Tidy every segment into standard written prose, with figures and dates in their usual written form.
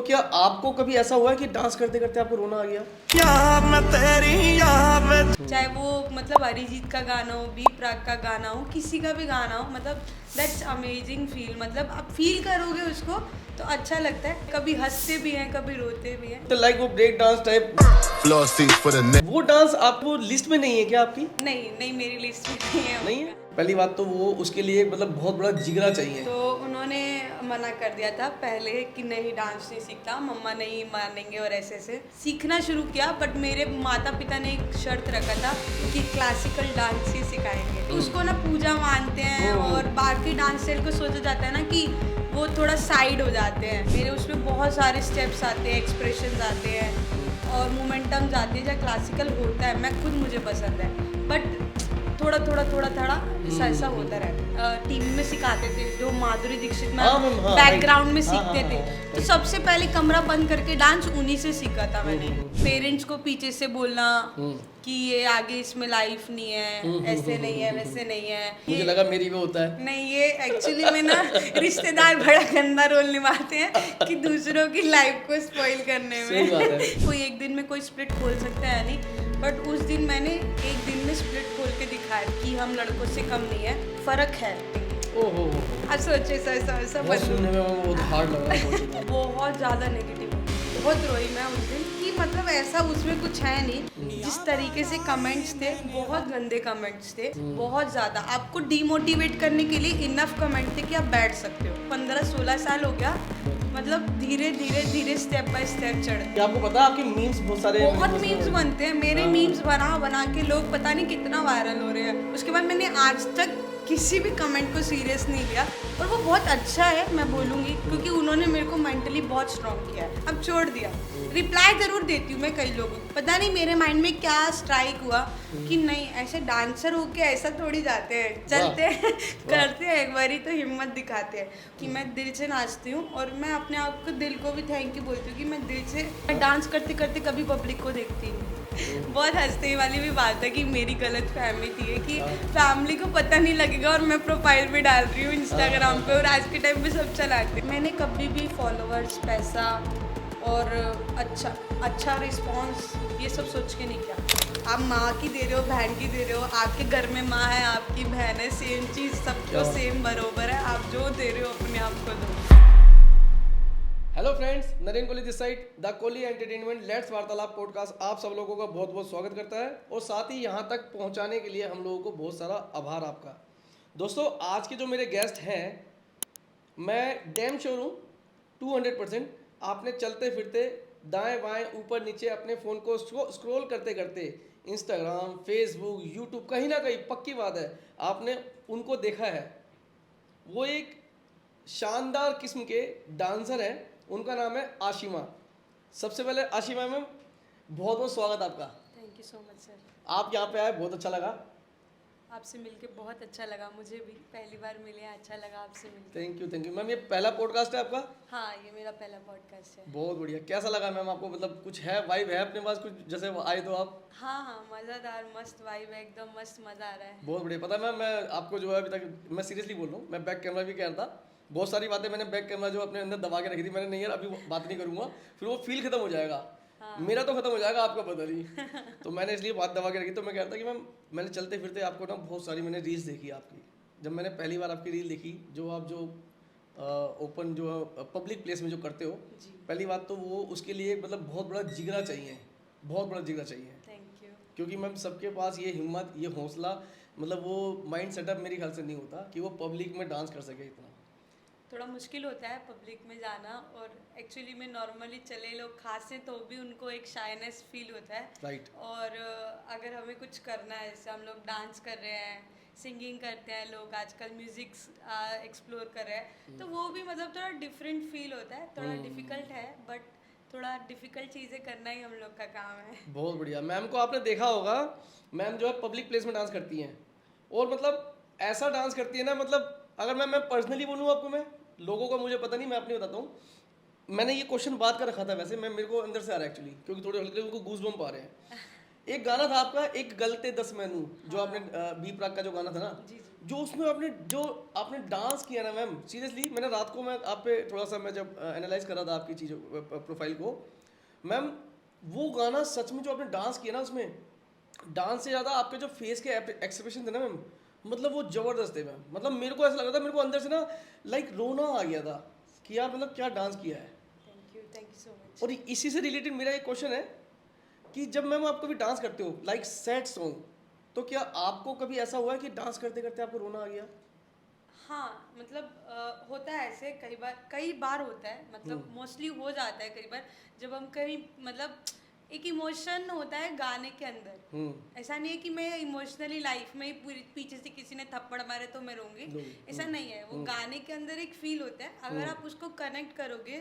क्या आपको कभी ऐसा हुआ है कि डांस करते करते आपको रोना आ गया? चाहे वो मतलब अरिजीत का गाना हो, बी प्राक का गाना हो, किसी का भी गाना हो, मतलब दैट्स अमेजिंग फील। मतलब आप फील करोगे उसको तो अच्छा लगता है। कभी हंसते भी हैं, कभी रोते भी हैं। तो लाइक वो ब्रेक डांस टाइप वो डांस आपको लिस्ट में नहीं है क्या आपकी? नहीं नहीं, मेरी लिस्ट में नहीं है। नहीं है। पहली बात तो वो उसके लिए मतलब बहुत बड़ा जिगरा चाहिए। तो उन्होंने मना कर दिया था पहले कि नहीं डांस नहीं सीखता, मम्मा नहीं मानेंगे और ऐसे ऐसे सीखना शुरू किया। बट मेरे माता पिता ने एक शर्त रखा था कि क्लासिकल डांस ही सिखाएंगे। तो उसको ना पूजा मानते हैं और बाकी डांस स्टाइल को सोचा जाता है ना कि वो थोड़ा साइड हो जाते हैं। मेरे उसमें बहुत सारे स्टेप्स आते हैं, एक्सप्रेशंस आते हैं और मोमेंटम्स आते हैं। जहाँ क्लासिकल होता है, मैं खुद मुझे पसंद है, बट थोड़ा ऐसा होता रहता। टीवी में सिखाते थे, जो माधुरी दीक्षित में बैकग्राउंड में सीखते थे। तो सबसे पहले कमरा बंद करके डांस उन्हीं से सीखा था मैंने। पेरेंट्स को पीछे से बोलना कि ये आगे इसमें लाइफ नहीं है, ऐसे नहीं है, वैसे नहीं है। मुझे लगा मेरी में होता है। नहीं, ये एक्चुअली में ना रिश्तेदार बड़ा गंदा रोल निभाते हैं कि दूसरों की लाइफ को स्पॉइल करने में। सही बात है। कोई एक दिन में कोई स्प्लिट खोल सकता है नहीं, बट उस दिन मैंने एक दिन में स्प्लिट खोल के दिखाया कि हम लड़कों से कम नहीं है, फर्क है। ओहो, अब सोचे ऐसा बहुत सुनने में बहुत हार्ड लग रहा है। बहुत ज़्यादा नेगेटिव, बहुत रोई मैं उस दिन कि मतलब ऐसा उसमें कुछ है नहीं। जिस तरीके से कमेंट्स थे, बहुत गंदे कमेंट्स थे, बहुत ज़्यादा। आपको डीमोटिवेट करने के लिए इनफ कमेंट थे कि आप बैठ सकते हो। 15-16 साल हो गया, मतलब धीरे धीरे स्टेप बाय स्टेप चढ़ते। आपको पता है आपके मीम्स बहुत मीम्स बनते हैं मेरे। मीम्स बना के लोग पता नहीं कितना वायरल हो रहे हैं। उसके बाद मैंने आज तक किसी भी कमेंट को सीरियस नहीं लिया और वो बहुत अच्छा है, मैं बोलूँगी, क्योंकि उन्होंने मेरे को मेंटली बहुत स्ट्रॉन्ग किया है। अब छोड़ दिया, रिप्लाई ज़रूर देती हूँ मैं कई लोगों को। पता नहीं मेरे माइंड में क्या स्ट्राइक हुआ कि नहीं, ऐसे डांसर होके ऐसा थोड़ी जाते हैं, चलते हैं करते हैं, एक बारी तो हिम्मत दिखाते हैं कि मैं दिल से नाचती हूँ। और मैं अपने आप को, दिल को भी थैंक यू बोलती हूँ कि मैं दिल से डांस करते करते कभी पब्लिक को देखती नहीं। बहुत हंसने वाली भी बात है कि मेरी गलत फहमी थी कि फैमिली को पता नहीं लगेगा और मैं प्रोफाइल भी डाल रही हूँ इंस्टाग्राम पे, और आज के टाइम पे सब चलाते हैं। मैंने कभी भी फॉलोअर्स, पैसा और अच्छा रिस्पांस ये सब सोच के नहीं किया। आप माँ की दे रहे हो, बहन की दे रहे हो, आपके घर में माँ है, आपकी बहन है, सेम चीज़ सबको सेम बरोबर है। आप जो दे रहे हो अपने आप को दो। Hello friends, Naren Kohli this side, the Kohli entertainment let's वार्तालाप पॉडकास्ट आप सब लोगों का बहुत बहुत स्वागत करता है। और साथ ही यहाँ तक पहुँचाने के लिए हम लोगों को बहुत सारा आभार आपका। दोस्तों, आज के जो मेरे गेस्ट हैं, मैं डैम श्योर हूँ 200% आपने चलते फिरते दाएं बाएं ऊपर नीचे अपने फ़ोन को स्क्रॉल करते करते इंस्टाग्राम, फेसबुक, यूट्यूब, कहीं ना कहीं पक्की बात है आपने उनको देखा है। वो एक शानदार किस्म के डांसर हैं, उनका नाम है आशिमा। सबसे पहले आशिमा मैम, बहुत बहुत स्वागत आपका। Thank you so much sir. आप यहाँ पे आए, बहुत अच्छा लगा। आपसे मिलके बहुत अच्छा लगा, मुझे भी पहली बार मिले, अच्छा लगा आपसे मिलके। Thank you ma'am. ये पहला पॉडकास्ट है आपका? हाँ, ये मेरा पहला पॉडकास्ट है। बहुत बढ़िया। कैसा लगा मैम आपको? मतलब कुछ है, वाइब है अपने पास कुछ, जैसे आए तो आप? हाँ, मज़ेदार, मस्त वाइब है, एकदम मस्त, मज़ा आ रहा है। बहुत बढ़िया। पता है मैम, मैं आपको जो है अभी तक, मैं सीरियसली बोल रहा हूँ, मैं बैक कैमरा भी कह रहा था, बहुत सारी बातें मैंने बैक कैमरा जो अपने अंदर दबा के रखी थी, मैंने नहीं यार अभी बात नहीं करूँगा, फिर वो फील खत्म हो जाएगा। मेरा तो खत्म हो जाएगा, आपका पता नहीं। तो मैंने इसलिए बात दबा के रखी। तो मैं कह रहा था कि मैम, मैंने चलते फिरते आपको ना बहुत सारी मैंने रील्स देखी आपकी। जब मैंने पहली बार आपकी रील देखी, जो आप जो ओपन जो पब्लिक प्लेस में जो करते हो, पहली बात तो वो उसके लिए मतलब बहुत बड़ा जिगरा चाहिए, बहुत बड़ा जिगरा चाहिए। Thank you. क्योंकि मैम सबके पास ये हिम्मत, ये हौसला, मतलब वो माइंड सेटअप मेरे ख्याल से नहीं होता कि वो पब्लिक में डांस कर सके। इतना थोड़ा मुश्किल होता है पब्लिक में जाना, और एक्चुअली में नॉर्मली चले लोग खासे तो भी उनको एक शाइनेस फील होता है। राइट। और अगर हमें कुछ करना है, जैसे हम लोग डांस कर रहे हैं, सिंगिंग करते हैं, लोग आजकल म्यूजिक एक्सप्लोर कर रहे हैं, तो वो भी मतलब थोड़ा डिफरेंट फील होता है। थोड़ा डिफिकल्ट है, बट थोड़ा डिफिकल्ट चीज़ें करना ही हम लोग का काम है। बहुत बढ़िया। मैम को आपने देखा होगा, मैम जो है पब्लिक प्लेस में डांस करती हैं, और मतलब ऐसा डांस करती है ना, मतलब अगर मैं पर्सनली बोलूँ आपको, मैं लोगों का मुझे पता नहीं, मैं अपनी बताता हूँ। मैंने ये क्वेश्चन बात कर रखा था, वैसे मैं, मेरे को अंदर से आ रहा है एक्चुअली, क्योंकि थोड़े हल्के उनको गूज बम्प आ रहे हैं एक गाना था आपका, एक गलते 10 मैनू, जो आपने बी प्राक का जो गाना था ना, जी, जी। जो उसमें आपने डांस किया ना मैम, सीरियसली मैंने रात को मैं आप पे थोड़ा सा मैं जब एनालाइज कर रहा था आपकी चीज़ों प्रोफाइल को मैम, वो गाना सच में जो आपने डांस किया ना उसमें, डांस से ज़्यादा आपके जो फेस के एक्सप्रेशन थे ना मैम, मतलब वो जबरदस्त थे मैम। मतलब मेरे को ऐसा लग रहा था, मेरे को अंदर से ना लाइक रोना आ गया था कि यार मतलब क्या डांस किया है। Thank you so much. और इसी से रिलेटेड मेरा एक क्वेश्चन है कि जब मैम आप कभी डांस करते हो लाइक सैड सॉन्ग, तो क्या आपको कभी ऐसा हुआ है कि डांस करते करते आपको रोना आ गया? हाँ, मतलब होता है ऐसे, कई बार होता है, मतलब मोस्टली हो जाता है कई बार, जब हम कहीं मतलब एक इमोशन होता है गाने के अंदर। ऐसा नहीं है कि मैं इमोशनली लाइफ में ही पूरी पीछे से किसी ने थप्पड़ मारे तो मैं रोऊंगी, ऐसा नहीं है। वो गाने के अंदर एक फील होता है, अगर आप उसको कनेक्ट करोगे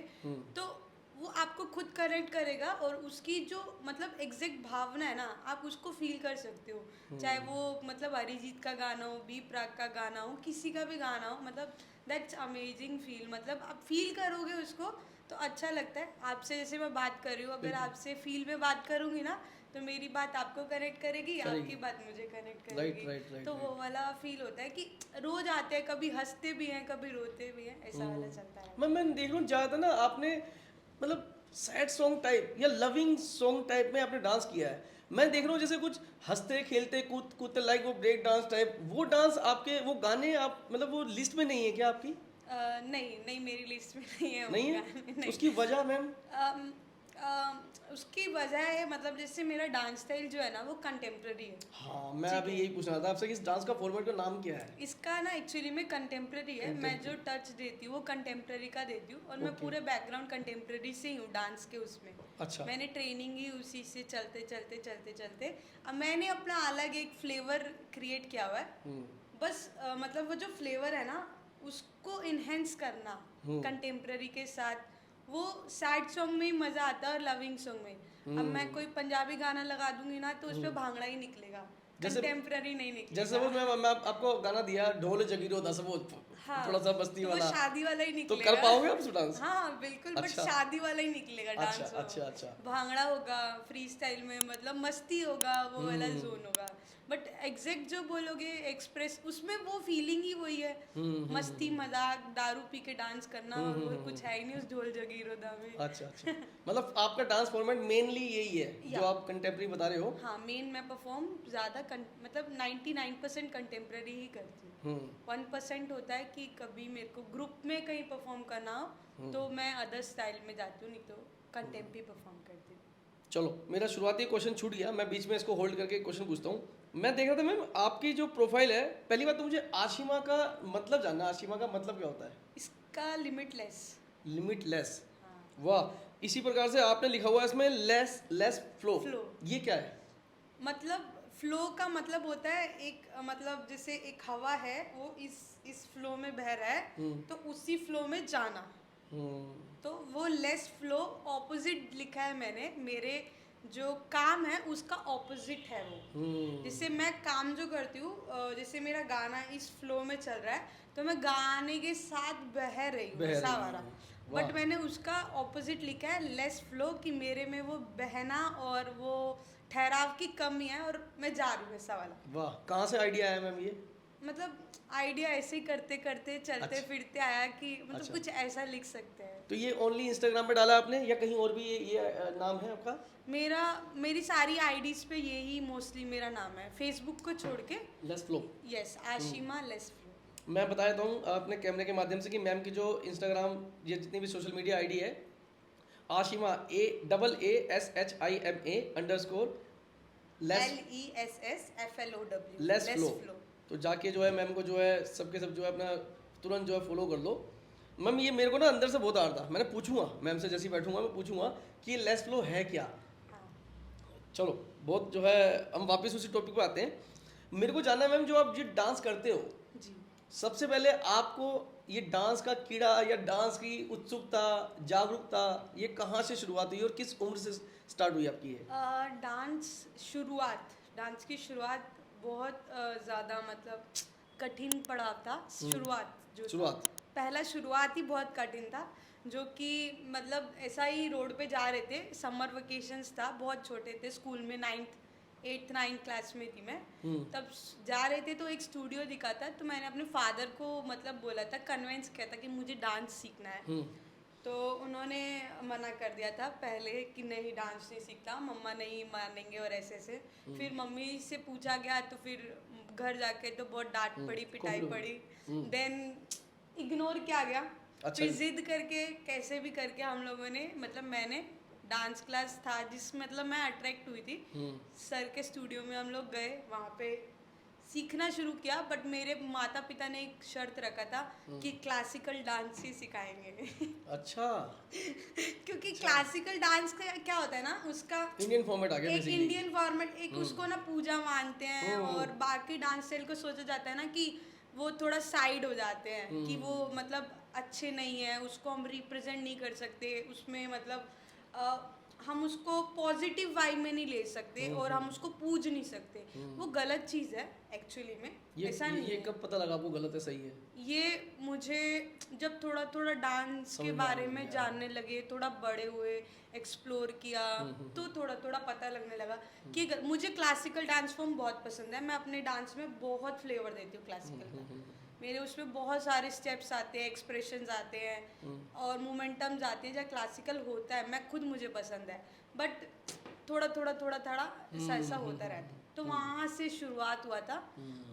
तो वो आपको खुद कनेक्ट करेगा, और उसकी जो मतलब एग्जैक्ट भावना है ना, आप उसको फील कर सकते हो। चाहे वो मतलब अरिजीत का गाना हो, बी प्राक का गाना हो, किसी का भी गाना हो, मतलब दैट्स अमेजिंग फील। मतलब आप फील करोगे उसको तो अच्छा लगता है। आपसे जैसे मैं बात कर रही हूँ, अगर आपसे फील में बात करूँगी ना, तो मेरी बात आपको कनेक्ट करेगी, आपकी बात मुझे कनेक्ट करेगी। राइट। तो वो वाला फील होता है कि रोज आते हैं, कभी हंसते भी हैं, कभी रोते भी हैं, ऐसा वाला चलता है। मैं देख रहा हूँ ज़्यादा ना आपने मतलब सैड सॉन्ग टाइप या लविंग सॉन्ग टाइप में आपने डांस किया है। मैं देख रहा हूँ जैसे कुछ हंसते खेलते कूदते लाइक वो ब्रेक डांस टाइप, वो डांस आपके वो गाने आप मतलब वो लिस्ट में नहीं है क्या आपकी? नहीं नहीं, मेरी लिस्ट में नहीं है वो नहीं है? गाने, नहीं। उसकी वजह मैम? अम, उसकी वजह है, मतलब जैसे मेरा डांस स्टाइल जो है ना, वो कंटेम्प्रेरी है। हाँ, मैं ठीक अभी है। यही पूछना था आपसे कि इस डांस का फॉर्मेट का नाम क्या है? इसका ना एक्चुअली में कंटेम्प्रेरी है। मैं जो टच देती हूँ वो कंटेम्प्रेरी का देती हूँ, और मैं Okay. पूरे बैकग्राउंड कंटेम्प्रेरी से ही हूँ डांस के उसमें। अच्छा। मैंने ट्रेनिंग ही उसी से चलते अब मैंने अपना अलग एक फ्लेवर क्रिएट किया हुआ है। बस मतलब वो जो फ्लेवर है ना, उसको इन्हेंस करना कंटेम्प्रेरी के साथ। वो सैड सॉन्ग में ही मज़ा आता है और लविंग सॉन्ग में। अब मैं कोई पंजाबी गाना लगा दूंगी ना, तो उस पर भांगड़ा ही निकलेगा, जैसे कंटेम्प्रेरी नहीं निकलेगा। जैसे वो मैं आपको गाना दिया ढोल जगीरो दस, वो हाँ, थोड़ा सा बस्ती तो वो वाला, शादी वाला ही तो निकलेगा। कर पाओगे आप उस डांस? हाँ बिल्कुल, बट अच्छा। शादी वाला ही निकलेगा डांस। अच्छा। भांगड़ा होगा फ्री स्टाइल में, मतलब मस्ती होगा, वो वाला जोन होगा। बट एग्जैक्ट जो बोलोगे एक्सप्रेस, उसमें वो फीलिंग ही वही है। मस्ती मजाक दारू पी के डांस करना, और वो कुछ है ही नहीं उस ढोल जगीरोदा में। अच्छा। मतलब आपका डांस फॉर्मेट मेनली यही है जो या। आप कंटेम्प्रेरी बता रहे हो? हाँ, मेन मैं परफॉर्म ज़्यादा मतलब 99% कंटेम्प्रेरी ही करती हूँ। 1% होता है कि कभी मेरे को ग्रुप में कहीं परफॉर्म करना हो, तो मैं अदर स्टाइल में जाती हूँ, नहीं तो कंटेम्प्रेरी परफॉर्म करती हूँ। चलो, मेरा शुरुआती क्वेश्चन छूट गया, मैं बीच में इसको होल्ड करके क्वेश्चन पूछता हूँ। मैं देख रहा था मैम आपकी जो प्रोफाइल है, पहली बात तो मुझे आशिमा का मतलब जानना, आशिमा का मतलब क्या होता है? इसका लिमिटलेस। लिमिटलेस। हाँ। वाह, इसी प्रकार से आपने लिखा हुआ है इसमें लेस फ्लो। फ्लो। ये क्या है? मतलब फ्लो का मतलब होता है एक मतलब जैसे एक हवा है, वो इस फ्लो में बह रहा है, तो उसी फ्लो में जाना। तो वो लेस फ्लो ऑपोजिट लिखा है मैंने। मेरे जो काम है उसका ऑपोजिट है वो। जैसे मैं काम जो करती हूँ, जैसे मेरा गाना इस फ्लो में चल रहा है, तो मैं गाने के साथ बह रही हूँ, ऐसा वाला। बट मैंने उसका ऑपोजिट लिखा है लेस फ्लो, कि मेरे में वो बहना और वो ठहराव की कमी है, और मैं जा रही हूँ, ऐसा वाला। वाह, कहाँ से आइडिया आया मैम ये? मतलब आइडिया ऐसे ही करते करते चलते फिरते आया कि मतलब कुछ ऐसा लिख सकते हैं। तो ये ओनली इंस्टाग्राम पे डाला आपने या कहीं और भी ये नाम है आपका? मेरी सारी आईडीज पे यही मोस्टली मेरा नाम है, फेसबुक को छोड़ के। Less flow. Yes, Ashima less flow. मैं बता देता हूँ अपने कैमरे के माध्यम से कि मैम की जो इंस्टाग्राम ये जितनी भी सोशल मीडिया आईडी है, Ashima AASHIMA__ LESSFLOW less flow. तो जाके जो है मैम को जो है सबके सब जो है अपना तुरंत जो है फॉलो कर लो। मैम ये मेरे को ना अंदर से बहुत आ रहा था, मैंने पूछूंगा मैम से, जैसे ही बैठूंगा मैं पूछूंगा कि ये लेस फ्लो है क्या। चलो, बहुत जो है हम वापस उसी टॉपिक पे आते हैं। मेरे को जानना है मैम, जो आप ये डांस करते हो, जी। सबसे पहले आपको ये डांस का कीड़ा या डांस की उत्सुकता, जागरूकता, ये कहाँ से शुरुआत हुई और किस उम्र से स्टार्ट हुई आपकी ये? डांस की शुरुआत बहुत ज़्यादा मतलब कठिन पड़ा था। शुरुआत पहला शुरुआत ही बहुत कठिन था, जो कि मतलब ऐसा ही रोड पे जा रहे थे, समर वेकेशंस था, बहुत छोटे थे, स्कूल में 9th 8th 9th क्लास में थी मैं, हम्म। तब जा रहे थे तो एक स्टूडियो दिखा था, तो मैंने अपने फादर को मतलब बोला था, कन्विंस किया था कि मुझे डांस सीखना है। हम्म। तो उन्होंने मना कर दिया था पहले कि नहीं डांस नहीं सीखता, मम्मा नहीं मानेंगे और ऐसे ऐसे। फिर मम्मी से पूछा गया तो फिर घर जाके तो बहुत डांट पड़ी, पिटाई खूब पड़ी, हम्म। देन इग्नोर किया गया। अच्छा। फिर जिद करके कैसे भी करके हम लोगों ने मतलब मैंने डांस क्लास था जिस मतलब मैं अट्रैक्ट हुई थी, हम्म। सर के स्टूडियो में हम लोग गए, वहाँ पे सीखना शुरू किया। बट मेरे माता पिता ने एक शर्त रखा था कि क्लासिकल डांस ही सिखाएंगे। अच्छा, क्योंकि क्लासिकल डांस का क्या होता है ना, उसका इंडियन फॉर्मेट आ गया एक बेसिकली। इंडियन फॉर्मेट, एक उसको ना पूजा मानते हैं, और बाकी डांस स्टाइल को सोचा जाता है ना कि वो थोड़ा साइड हो जाते हैं, कि वो मतलब अच्छे नहीं है, उसको हम रिप्रेजेंट नहीं कर सकते उसमें, मतलब हम उसको पॉजिटिव वाइब में नहीं ले सकते, और हम उसको पूज नहीं सकते। वो गलत चीज़ है एक्चुअली में, ऐसा नहीं ये है। कब पता लगा आपको गलत है सही है? ये मुझे जब थोड़ा थोड़ा डांस के बारे में जानने लगे, थोड़ा बड़े हुए, एक्सप्लोर किया, तो थोड़ा थोड़ा पता लगने लगा कि मुझे क्लासिकल डांस फॉर्म बहुत पसंद है। मैं अपने डांस में बहुत फ्लेवर देती हूँ क्लासिकल का। मेरे उसमें बहुत सारे स्टेप्स आते हैं, एक्सप्रेशंस आते हैं और मोमेंटम्स आते हैं जहाँ क्लासिकल होता है, मैं खुद मुझे पसंद है। बट थोड़ा थोड़ा थोड़ा थोड़ा ऐसा ऐसा होता रहता है। तो वहाँ से शुरुआत हुआ था,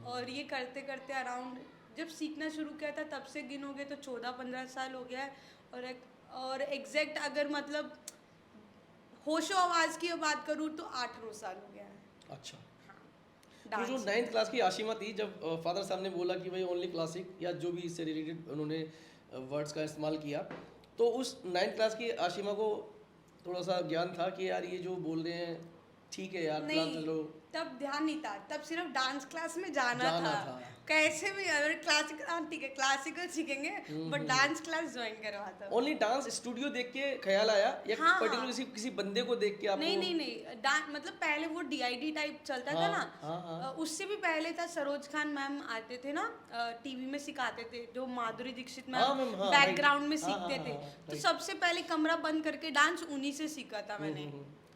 और ये करते करते अराउंड जब सीखना शुरू किया था तब से गिनोगे तो 14-15 साल हो गया है। और एग्जैक्ट अगर मतलब होशो आवाज़ की बात करूँ तो 8-9 साल हो गया है। अच्छा। तो डांस जो 9th क्लास की आशिमा थी, जब फादर साहब ने बोला कि भाई ओनली क्लासिक या जो भी इससे रिलेटेड उन्होंने वर्ड्स का इस्तेमाल किया, तो उस 9th क्लास की आशिमा को थोड़ा सा ज्ञान था कि यार ये जो बोल रहे हैं ठीक है यार, नहीं, चलो। तब ध्यान नहीं था, तब सिर्फ डांस क्लास में जाना था। कैसे भी अगर क्लासिकल, ठीक है क्लासिकल सीखेंगे, बट डांस क्लास ज्वाइन करवाता। ओनली डांस स्टूडियो देख के ख्याल आया या हाँ, पर्टिकुलर किसी बंदे को देख के आपको? नहीं डांस मतलब पहले वो डीआईडी टाइप चलता था ना, हाँ। उससे भी पहले था। सरोज खान मैम आते थे ना, टीवी में सिखाते थे, जो माधुरी दीक्षित हाँ, मैम मैम, हाँ, बैकग्राउंड में हाँ, सीखते हाँ, थे। हाँ, तो सबसे पहले कमरा बंद करके डांस उन्हीं से सीखा था मैंने।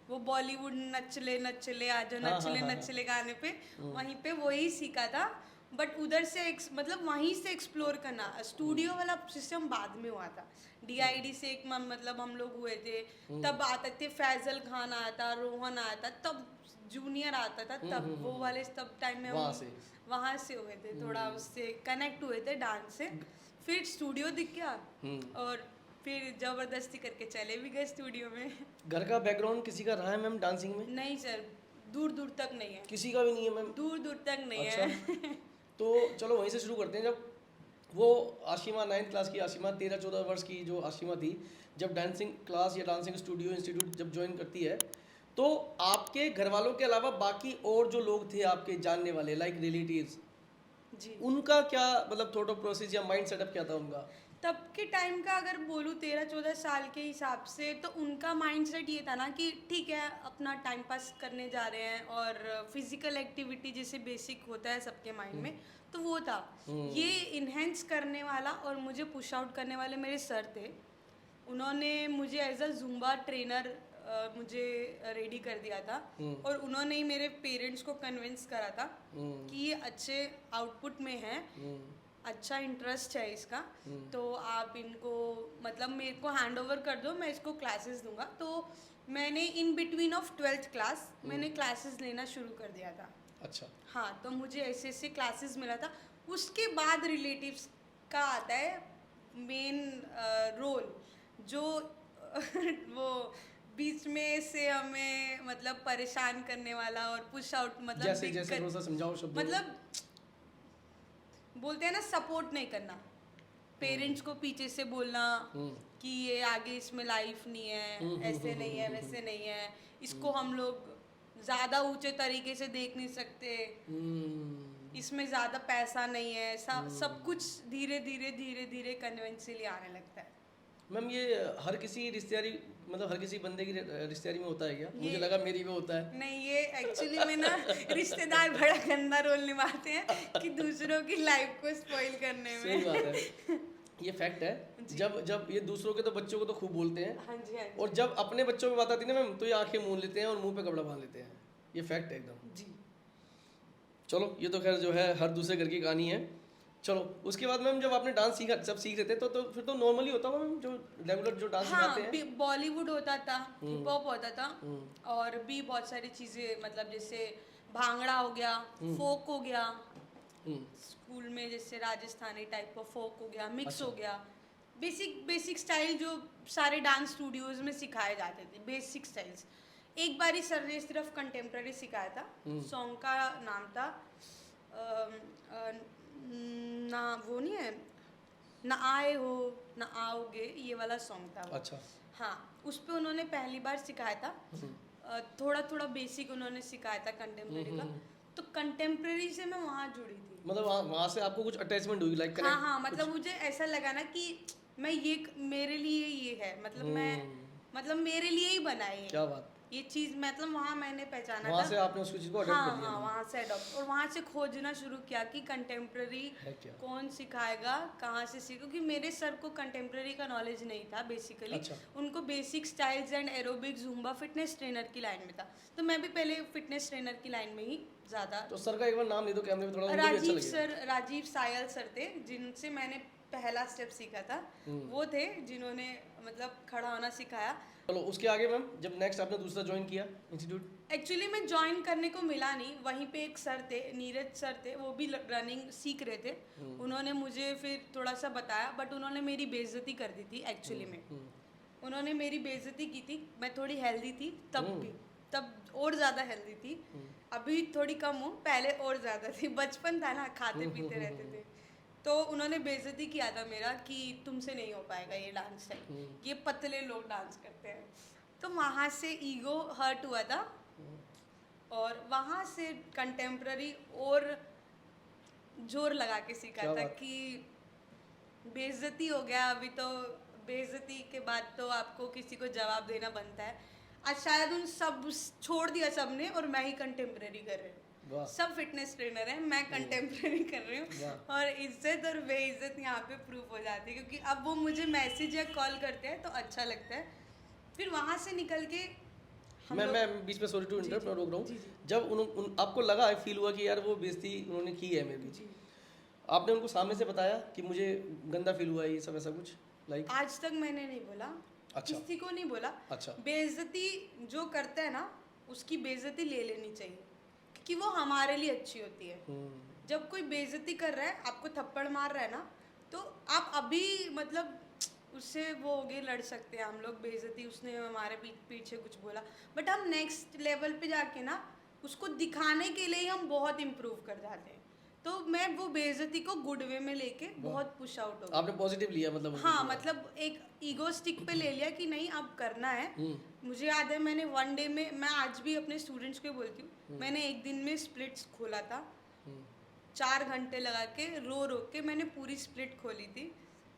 वो बॉलीवुड नचले नचले आजो नचले नचले गाने पे, वहीं पे वही सीखा था। बट उधर से मतलब वहीं से एक्सप्लोर करना, स्टूडियो वाला सिस्टम बाद में हुआ था। डीआईडी से एक मतलब हम लोग हुए थे, तब आते थे फैजल खान आया था, रोहन आया था, तब जूनियर आता था, तब वो वाले तब टाइम में वहाँ से हुए थे, थोड़ा उससे कनेक्ट हुए थे डांस से। फिर स्टूडियो दिख गया और फिर जबरदस्ती करके चले भी गए स्टूडियो में। घर का बैकग्राउंड किसी का रहा है मैम डांसिंग में? नहीं सर, दूर दूर तक नहीं है। किसी का भी नहीं है मैम? दूर दूर तक नहीं अच्छा। है। तो चलो वहीं से शुरू करते हैं। जब वो आशिमा 9th क्लास की आशिमा 13-14 वर्ष की जो आशिमा थी, जब डांसिंग क्लास या डांसिंग स्टूडियो इंस्टीट्यूट जब ज्वाइन करती है, तो आपके घर वालों के अलावा बाकी और जो लोग थे आपके जानने वाले, लाइक रिलेटिव्स, जी, उनका क्या मतलब थॉट प्रोसेस या माइंड सेटअप क्या था उनका? तब के टाइम का अगर बोलूँ 13-14 साल के हिसाब से, तो उनका माइंडसेट ये था ना कि ठीक है अपना टाइम पास करने जा रहे हैं, और फिजिकल एक्टिविटी जैसे बेसिक होता है सबके माइंड में, तो वो था। ये इन्हेंस करने वाला और मुझे पुश आउट करने वाले मेरे सर थे। उन्होंने मुझे एज अ जुम्बा ट्रेनर मुझे रेडी कर दिया था, और उन्होंने ही मेरे पेरेंट्स को कन्विंस करा था कि ये अच्छे आउटपुट में है, अच्छा इंटरेस्ट है इसका, तो आप इनको मतलब मेरे को हैंड ओवर कर दो, मैं इसको क्लासेस दूंगा। तो मैंने in between of 12th class मैंने क्लासेस लेना शुरू कर दिया था। अच्छा। हाँ, तो मुझे ऐसे ऐसे क्लासेस मिला था। उसके बाद रिलेटिव्स का आता है मेन रोल, जो वो बीच में से हमें मतलब परेशान करने वाला और पुश आउट मतलब जैसे थोड़ा सा समझाओ शब्दों में। मतलब बोलते हैं ना, सपोर्ट नहीं करना, पेरेंट्स को पीछे से बोलना कि ये आगे इसमें लाइफ नहीं है, ऐसे नहीं है, वैसे नहीं है, इसको हम लोग ज़्यादा ऊंचे तरीके से देख नहीं सकते, इसमें ज़्यादा पैसा नहीं है, सब कुछ धीरे धीरे धीरे धीरे कन्वेंशनली आने लगता है। मैम ये हर किसी रिश्तेदारी मतलब हर किसी बंदे की रिश्तेदारी में होता है क्या? मुझे लगा मेरी में होता है। नहीं, ये एक्चुअली में ना रिश्तेदार बड़ा गंदा रोल निभाते हैं कि दूसरों की लाइफ को स्पॉइल करने में। सही बात है, ये फैक्ट है। जब ये दूसरों के तो बच्चों को तो खूब बोलते हैं, हाँ जी, हाँ जी। और जब अपने बच्चों में बात आती है ना मैम, तो ये आंखें मूंद लेते हैं और मुंह पे कपड़ा बांध लेते हैं। ये फैक्ट है एकदम। जी। चलो ये तो खैर जो है हर दूसरे घर की कहानी है। चलो उसके बाद मैम जब आपने डांस सीखा, जब सीख रहे थे तो फिर तो नॉर्मली होता होगा मैम जो रेगुलर जो डांस हाँ, सिखाते हैं। बॉलीवुड होता था, हिप हॉप होता था, और भी बहुत सारी चीज़ें, मतलब जैसे भांगड़ा हो गया, फोक हो गया, हम्म, स्कूल में जैसे राजस्थानी टाइप ऑफ फोक हो गया, मिक्स अच्छा। हो गया, बेसिक स्टाइल जो सारे डांस स्टूडियोज में सिखाए जाते थे, बेसिक स्टाइल्स। एक बारी सर ने सिर्फ कंटेम्प्रेरी सिखाया था, सॉन्ग का नाम था ना, वो नहीं है, ना आए हो ना आओगे, ये वाला सॉन्ग था वो। अच्छा। हाँ, उस पे उन्होंने पहली बार सिखाया था, थोड़ा थोड़ा बेसिक उन्होंने सिखाया था कंटेम्प्रेरी का। तो कंटेम्प्रेरी से मैं वहाँ जुड़ी थी। मतलब वहाँ से आपको कुछ अटैचमेंट हुई, लाइक हाँ हाँ, मतलब मुझे ऐसा लगा ना कि मैं ये, मेरे लिए ये है, मतलब मैं, मतलब मेरे लिए ही बना है क्या बात। ये चीज़, मतलब वहाँ मैंने पहचाना वहाँ था। से आपने उसकी चीज़ को अडॉप्ट कर हाँ लिया। हाँ, वहाँ से अडॉप्ट, और वहाँ से खोजना शुरू किया कि कंटेम्प्रेरी है क्या। कौन सिखाएगा, कहाँ से सीखो, क्योंकि मेरे सर को कंटेम्प्रेरी का नॉलेज नहीं था बेसिकली। अच्छा। उनको basic styles and aerobic Zumba fitness trainer की लाइन में था, तो मैं भी पहले फिटनेस ट्रेनर की लाइन में ही ज़्यादा। तो सर का एक बार नाम ले दो कैमरे में, थोड़ा उनको भी अच्छा राजीव लगेगा। सर, राजीव सायल सर थे, जिनसे मैंने पहला स्टेप सीखा था। वो थे जिन्होंने मतलब खड़ा होना सिखाया। चलो उसके आगे मैम, जब नेक्स्ट आपने दूसरा ज्वाइन किया इंस्टीट्यूट। एक्चुअली मैं ज्वाइन करने को मिला नहीं, वहीं पे एक सर थे, नीरज सर थे, वो भी रनिंग सीख रहे थे। उन्होंने मुझे फिर थोड़ा सा बताया, बट उन्होंने मेरी बेइज्जती कर दी थी एक्चुअली में। उन्होंने मेरी बेइज्जती की थी। मैं थोड़ी हेल्दी थी तब भी, तब और ज़्यादा हेल्दी थी, अभी थोड़ी कम हूँ, पहले और ज़्यादा थी, बचपन था ना, खाते पीते रहते थे। तो उन्होंने बेइज्जती किया था मेरा कि तुमसे नहीं हो पाएगा ये डांस स्टाइल, ये पतले लोग डांस करते हैं। तो वहाँ से ईगो हर्ट हुआ था, और वहाँ से कंटेम्प्ररी और जोर लगा के सीखा क्या था बात। कि बेइज्जती हो गया, अभी तो बेइज्जती के बाद तो आपको किसी को जवाब देना बनता है। आज शायद उन सब छोड़ दिया सबने, और मैं ही कंटेम्प्रेरी कर रही हूँ। वाह। सब फिटनेस ट्रेनर है, मैं कंटेम्प्रेरी कर रही हूँ, वाह। और इज्जत और बेइज्जत यहाँ पे प्रूफ हो जाती है, क्योंकि अब वो मुझे मैसेज या कॉल करते हैं तो अच्छा लगता है। फिर वहाँ से निकल के मैं बीच में सॉरी टू इंटरप्ट, मैं रोक रहा जी, हूँ। जी। जब आपको लगा, फील हुआ कि यार वो बेइज्जती उन्होंने की है मेरी, जी, आपने उनको सामने से बताया कि मुझे गंदा फील हुआ है, ये सब ऐसा कुछ लाइक। आज तक मैंने नहीं बोला। अच्छा। किसी को नहीं बोला। अच्छा। बेइज्जती जो करता है ना, उसकी बेइज्जती ले लेनी चाहिए, क्योंकि वो हमारे लिए अच्छी होती है। जब कोई बेइज्जती कर रहा है, आपको थप्पड़ मार रहा है ना, तो आप अभी मतलब उससे वो हो गए, लड़ सकते हैं हम लोग, बेइज्जती उसने हमारे पीछे कुछ बोला, बट हम नेक्स्ट लेवल पे जाके ना उसको दिखाने के लिए हम बहुत इम्प्रूव कर जाते हैं। तो मैं वो बेइज्जती को गुड वे में लेके बहुत पुश आउट हो गई। आपने पॉजिटिव लिया मतलब। हाँ, मतलब एक ईगो स्टिक पे ले लिया कि नहीं अब करना है। मुझे याद है मैंने वन डे में, मैं आज भी अपने स्टूडेंट्स को बोलती हूँ, मैंने एक दिन में स्प्लिट्स खोला था, 4 घंटे लगा के रो रो के मैंने पूरी स्प्लिट खोली थी,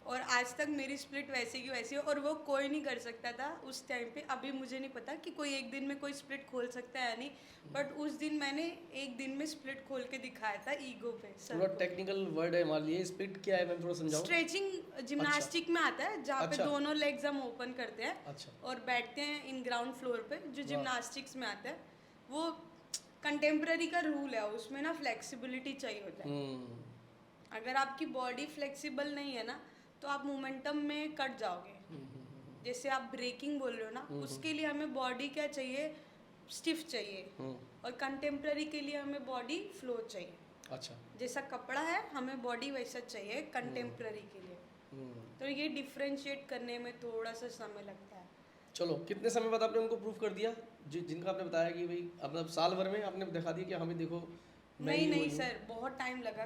और आज तक मेरी स्प्लिट वैसे की वैसी है, और वो कोई नहीं कर सकता था उस टाइम पे। अभी मुझे नहीं पता कि कोई एक दिन में कोई स्प्लिट खोल सकता है या नहीं, बट उस दिन मैंने एक दिन में स्प्लिट खोल के दिखाया था ईगो पे। थोड़ा टेक्निकल वर्ड है हमारे लिए, स्प्लिट क्या है मैम, थोड़ा समझाओ। स्ट्रेचिंग जिम्नास्टिक में आता है, जहाँ पे अच्छा। दोनों लेग्स हम ओपन करते हैं अच्छा। और बैठते हैं इन ग्राउंड फ्लोर पे, जो जिम्नास्टिक्स में आता है। वो कंटेम्प्रेरी का रूल है, उसमें ना फ्लेक्सिबिलिटी चाहिए होता है। अगर आपकी बॉडी फ्लेक्सिबल नहीं है ना, तो आप मोमेंटम में कट जाओगे। जैसे आप ब्रेकिंग बोल रहे हो ना, उसके लिए हमें बॉडी क्या चाहिए, स्टिफ चाहिए, और कंटेम्प्रेरी के लिए हमें बॉडी फ्लो चाहिए। अच्छा। जैसा कपड़ा है, हमें बॉडी वैसा चाहिए कंटेम्प्रेरी के लिए। तो ये डिफरेंशिएट करने में थोड़ा सा समय लगता है। चलो कितने समय बाद आपने उनको प्रूफ कर दिया, जिनका आपने बताया कि भाई मतलब साल भर में आपने दिखा दिया कि हमें देखो मैं ही नहीं हूँ। सर, बहुत टाइम लगा,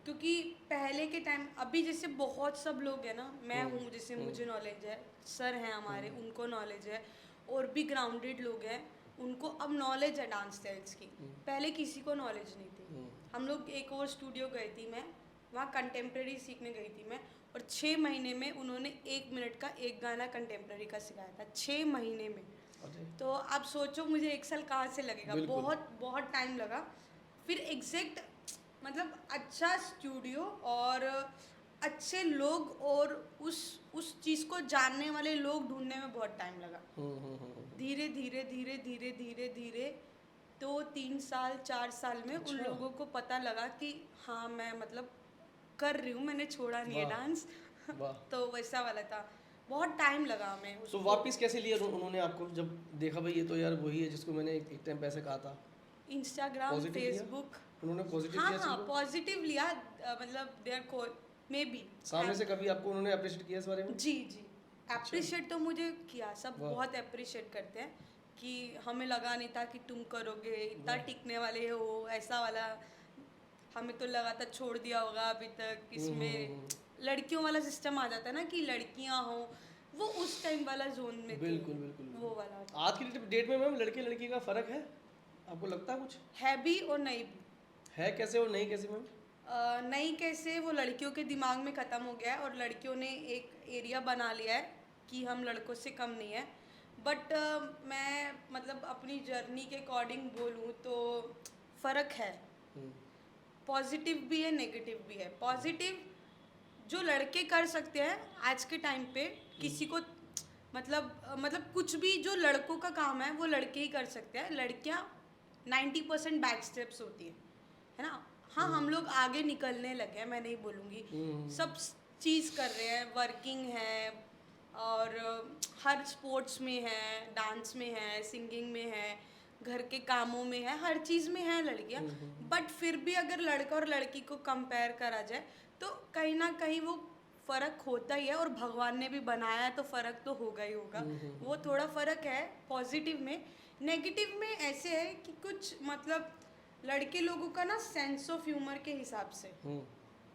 क्योंकि पहले के टाइम, अभी जैसे बहुत सब लोग हैं ना, मैं हूँ जैसे मुझे नॉलेज है, सर हैं हमारे उनको नॉलेज है, और भी ग्राउंडेड लोग हैं उनको अब नॉलेज है डांस स्टाइल्स की। पहले किसी को नॉलेज नहीं थी। हम लोग एक और स्टूडियो गई थी मैं, वहाँ कंटेम्प्रेरी सीखने गई थी मैं, और 6 महीने में उन्होंने 1 मिनट का एक गाना कंटेम्प्रेरी का सिखाया था, 6 महीने में। तो आप सोचो मुझे 1 साल कहाँ से लगेगा, बहुत बहुत टाइम लगा। फिर एग्जैक्ट मतलब अच्छा स्टूडियो और अच्छे लोग और उस चीज़ को जानने वाले लोग ढूंढने में बहुत टाइम लगा। धीरे धीरे धीरे धीरे धीरे धीरे 2-3 साल 4 साल में उन अच्छा। लोगों को पता लगा कि हाँ मैं मतलब कर रही हूँ, मैंने छोड़ा नहीं है वाह। डांस। वाह। तो वैसा वाला था, बहुत टाइम लगा हमें तो उसको। वापस कैसे लिया उन्होंने आपको, जब देखा भाई ये तो यार वही है जिसको मैंने एक टाइम पैसे कहा था? इंस्टाग्राम, पॉजिटिव लिया फेसबुक। उन्होंने, पॉजिटिव हाँ लिया हाँ, चीज़ को? पॉजिटिव लिया। मतलब देयर को मे बी सामने से कभी आपको उन्होंने अप्रिशिएट किया इस बारे में? जी जी, अप्रिशिएट तो मुझे किया, सब वाह। बहुत अप्रिशिएट करते हैं कि हमें लगा नहीं था कि तुम करोगे, इतना वाह। टिकने वाले हो, ऐसा वाला। हमें तो लगा था छोड़ दिया होगा अभी तक। इसमें लड़कियों वाला सिस्टम आ जाता है ना कि लड़कियां हो, वो उस टाइम वाला जोन में थे। बिल्कुल बिल्कुल वो वाला आज की डेट में मैम लड़के लड़की का फ़र्क है, आपको लगता है कुछ? है भी और नहीं भी। है कैसे और नहीं कैसे मैम? नहीं कैसे, वो लड़कियों के दिमाग में ख़त्म हो गया है और लड़कियों ने एक एरिया बना लिया है कि हम लड़कों से कम नहीं है। बट मैं मतलब अपनी जर्नी के अकॉर्डिंग बोलूँ तो फ़र्क है, पॉजिटिव भी है नेगेटिव भी है। पॉजिटिव जो लड़के कर सकते हैं आज के टाइम पे, किसी को मतलब कुछ भी जो लड़कों का काम है वो लड़के ही कर सकते हैं। लड़कियां 90% बैक स्टेप्स होती है ना। हाँ हम लोग आगे निकलने लगे हैं, मैं नहीं बोलूँगी, सब चीज़ कर रहे हैं, वर्किंग है और हर स्पोर्ट्स में है, डांस में है, सिंगिंग में है, घर के कामों में है, हर चीज़ में है लड़कियाँ। बट फिर भी अगर लड़का और लड़की को कंपेयर करा जाए तो कहीं ना कहीं वो फ़र्क होता ही है, और भगवान ने भी बनाया है तो फ़र्क तो होगा ही होगा। वो थोड़ा फ़र्क है पॉजिटिव में। नेगेटिव में ऐसे है कि कुछ मतलब लड़के लोगों का ना सेंस ऑफ ह्यूमर के हिसाब से,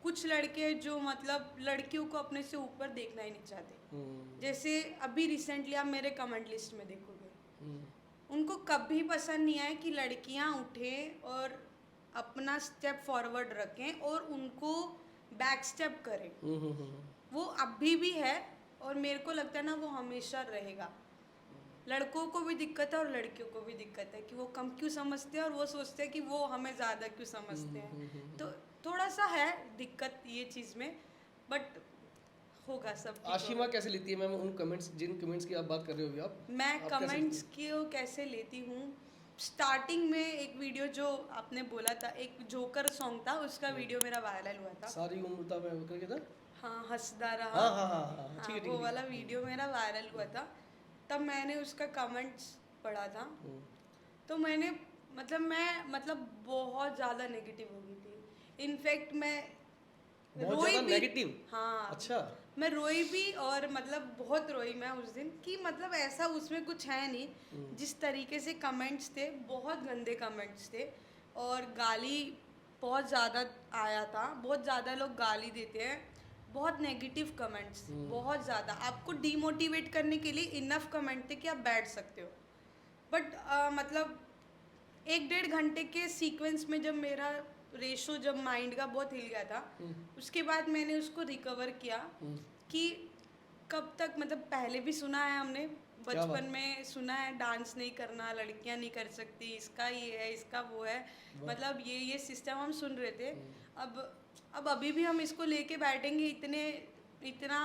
कुछ लड़के जो मतलब लड़कियों को अपने से ऊपर देखना ही नहीं चाहते। जैसे अभी रिसेंटली आप मेरे कमेंट लिस्ट में देखोगे, उनको कभी पसंद नहीं आया कि लड़कियां उठें और अपना स्टेप फॉरवर्ड रखें और उनको बैक स्टेप करें। वो अभी भी है और मेरे को लगता है ना वो हमेशा रहेगा। लड़कों को भी दिक्कत है और लड़कियों को भी दिक्कत है कि वो कम क्यों समझते हैं और वो सोचते हैं कि वो हमें ज़्यादा क्यों समझते हैं। तो थोड़ा सा है दिक्कत ये चीज़ में, बट होगा सब ठीक आशिमा कैसे लेती है मैम उन कमेंट्स, जिन कमेंट्स की आप बात कर रहे हो अभी आप? मैं आप कैसे कमेंट्स लेती की कैसे लेती हूँ? स्टार्टिंग में एक वीडियो जो आपने बोला था, एक जोकर सॉन्ग था, उसका वीडियो मेरा वायरल हुआ था। सारी उम्र था मैं करके था? हाँ, हंसदा रहा। हाँ हाँ हाँ हाँ ठीक है ठीक वो है वाला वीडियो मेरा वायरल हुआ था। तब मैंने उसका कमेंट्स पढ़ा था, तो मैंने मतलब बहुत ज़्यादा नेगेटिव हो गई थी। इनफैक्ट मैं बहुत रोई ज़्यादा भी। नेगेटिव? हाँ, अच्छा। मैं रोई भी और मतलब बहुत रोई मैं उस दिन कि मतलब ऐसा उसमें कुछ है नहीं। जिस तरीके से कमेंट्स थे, बहुत गंदे कमेंट्स थे और गाली बहुत ज़्यादा आया था। बहुत ज़्यादा लोग गाली देते हैं, बहुत नेगेटिव कमेंट्स, बहुत ज़्यादा आपको डीमोटिवेट करने के लिए इनफ कमेंट थे कि आप बैठ सकते हो। बट मतलब 1-1.5 घंटे के सीक्वेंस में जब मेरा रेशो जब माइंड का बहुत हिल गया था, उसके बाद मैंने उसको रिकवर किया कि कब तक मतलब पहले भी सुना है हमने, बचपन में सुना है डांस नहीं करना, लड़कियां नहीं कर सकती, इसका ये है इसका वो है, मतलब ये सिस्टम हम सुन रहे थे। अब अभी भी हम इसको लेके बैठेंगे इतना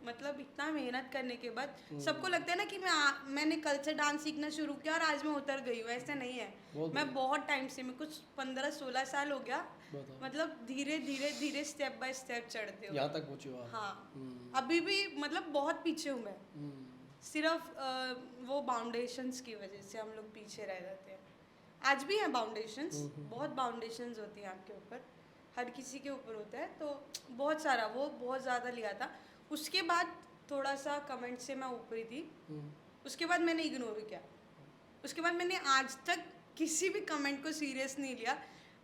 मतलब इतना मेहनत करने के बाद सबको लगता है ना कि मैंने कल से डांस सीखना शुरू किया और आज मैं उतर गई हूँ, ऐसा नहीं है। मैं बहुत टाइम से, मैं कुछ 15-16 साल हो गया, मतलब धीरे धीरे धीरे स्टेप बाय स्टेप चढ़ते हो यहाँ तक पहुँचे हो आप? हाँ, अभी भी मतलब बहुत पीछे हूँ मैं। सिर्फ वो बाउंडेशंस की वजह से हम लोग पीछे रह जाते हैं। आज भी हैं बाउंडेशंस, बहुत बाउंडेशंस होती हैं आपके ऊपर, हर किसी के ऊपर होता है, तो बहुत सारा वो बहुत ज़्यादा लिया था। उसके बाद थोड़ा सा कमेंट से मैं ऊपरी थी, उसके बाद मैंने इग्नोर किया। उसके बाद मैंने आज तक किसी भी कमेंट को सीरियस नहीं लिया।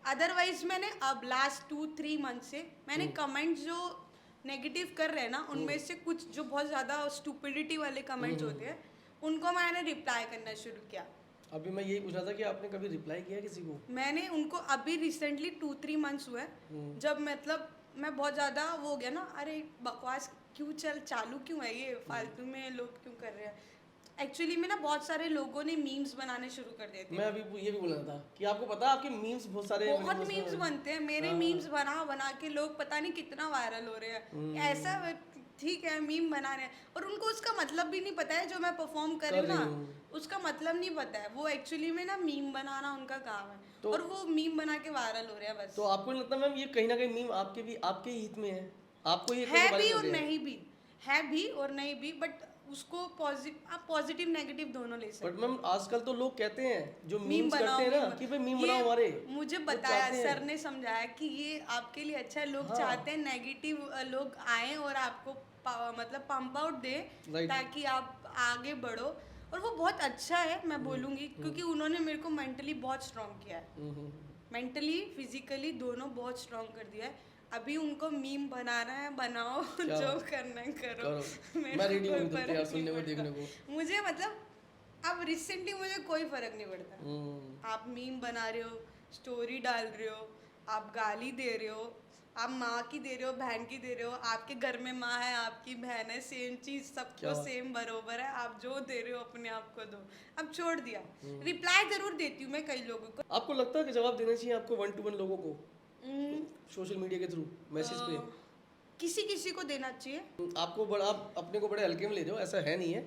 अदरवाइज मैंने अब लास्ट 2-3 मंथ से मैंने कमेंट जो नेगेटिव कर रहे हैं ना, उनमें से कुछ जो बहुत ज़्यादा स्टूपिडिटी वाले कमेंट्स होते हैं, उनको मैंने रिप्लाई करना शुरू किया। अभी मैं यही पूछ रहा था कि आपने कभी रिप्लाई किया किसी को? मैंने उनको अभी रिसेंटली 2-3 मंथ्स हुए, जब मतलब मैं बहुत ज़्यादा वो हो गया ना, अरे बकवास क्यों चालू क्यों है, ये फालतू में लोग क्यों कर रहे हैं, एक्चुअली में ना बहुत सारे लोगों ने मीम्स बनाने शुरू कर दिए थे। मैं अभी ये भी बोलना था कि आपको पता है आपके मीम्स बहुत सारे बहुत मीम्स बनते हैं मेरे। हाँ। मीम्स बना बना के लोग पता नहीं कितना वायरल हो रहे हैं। ऐसा ठीक है मीम बना रहे हैं और उनको उसका मतलब भी नहीं पता है, जो मैं परफॉर्म कर रही हूँ ना उसका मतलब नहीं पता है। वो एक्चुअली में ना मीम बनाना उनका काम है तो- और वो मीम बना के वायरल हो रहे हैं बस। तो आपको नहीं लगता मैम ये कहीं ना कहीं मीम आपके ही हित में है? आपको ये है कैसे भी कर और रहे हैं? नहीं भी, है भी और नहीं भी, बट उसको आप पॉजिटिव नेगेटिव दोनों ले सकते बट मैम आजकल तो लोग कहते हैं जो मीम मीम्स बनाओ, करते हैं ना मीम कि भाई मीम ये बनाओ हमारे। मुझे वो बताया चाहते हैं। सर ने समझाया कि ये आपके लिए अच्छा है। लोग हाँ। चाहते हैं नेगेटिव लोग आए और आपको मतलब पंप आउट दे Right. ताकि आप आगे बढ़ो। और वो बहुत अच्छा है मैं बोलूँगी, क्योंकि उन्होंने मेरे को मेंटली बहुत स्ट्रॉन्ग किया है। मेंटली फिजिकली दोनों बहुत स्ट्रॉन्ग कर दिया है। अभी उनको मीम बनाना है बनाओ, क्या? जो करना है करो। मेरे मैं को रेडी कोई हूँ तो फर्क यार नहीं सुनने को पड़ता। देखने को। मुझे मतलब अब रिसेंटली मुझे कोई फर्क नहीं पड़ता। आप मीम बना रहे हो, स्टोरी डाल रहे हो, आप गाली दे रहे हो, आप माँ की दे रहे हो, बहन की दे रहे हो, आपके घर में माँ है, आपकी बहन है, सेम चीज क्या सबको बात? सेम बरोबर है। आप जो दे रहे हो अपने आप को दो। अब छोड़ दिया। रिप्लाई जरूर देती हूँ मैं कई लोगों को। आपको लगता है कि जवाब देना चाहिए आपको 1-to-1 लोगों को हम्म, सोशल मीडिया के थ्रू मैसेज पे? किसी किसी को देना चाहिए। आपको बड़ा आप अपने को बड़े हल्के में ले जाओ, ऐसा है नहीं है।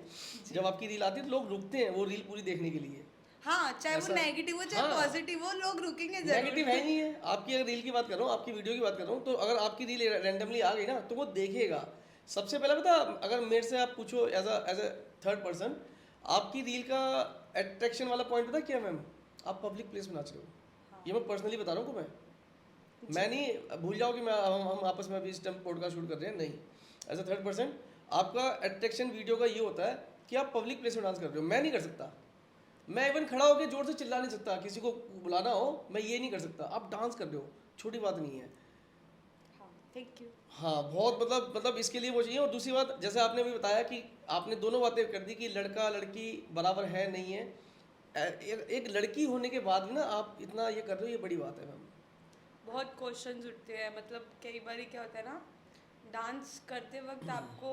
जब आपकी रील आती है तो लोग रुकते हैं वो रील पूरी देखने के लिए। हाँ, चाहे वो ऐसा- नेगेटिव हो चाहे हाँ। पॉजिटिव हो, लोग रुकेंगे जरूर। नेगेटिव है नहीं है। आपकी अगर रील की बात कर रहा हूँ, आपकी वीडियो की बात कर रहा हूँ, तो अगर आपकी रील रैंडमली आ गई ना तो वो देखेगा। सबसे पहले पता, अगर मेरे से आप पूछो एज अ थर्ड पर्सन, आपकी रील का अट्रैक्शन वाला पॉइंट पता क्या मैम? आप पब्लिक प्लेस में नाच रहे हो। ये मैं पर्सनली बता रहा हूँ को मैं नहीं भूल जाओ कि हम आपस में अभी इस टाइम पॉडकास्ट शूट कर रहे हैं, नहीं। एज अ थर्ड पर्सन आपका अट्रैक्शन वीडियो का ये होता है कि आप पब्लिक प्लेस में डांस कर रहे हो। मैं नहीं कर सकता। मैं इवन खड़ा होकर जोर से चिल्ला नहीं सकता, किसी को बुलाना हो मैं ये नहीं कर सकता। आप डांस कर रहे हो, छोटी बात नहीं है। हाँ, थैंक यू। हाँ बहुत मतलब इसके लिए वो चाहिए। और दूसरी बात, जैसे आपने अभी बताया कि आपने दोनों बातें कर दी कि लड़का लड़की बराबर है नहीं है। एक लड़की होने के बाद भी ना आप इतना ये कर रहे हो, ये बड़ी बात है मैम। बहुत क्वेश्चंस उठते हैं, मतलब कई बार क्या होता है ना, डांस करते वक्त आपको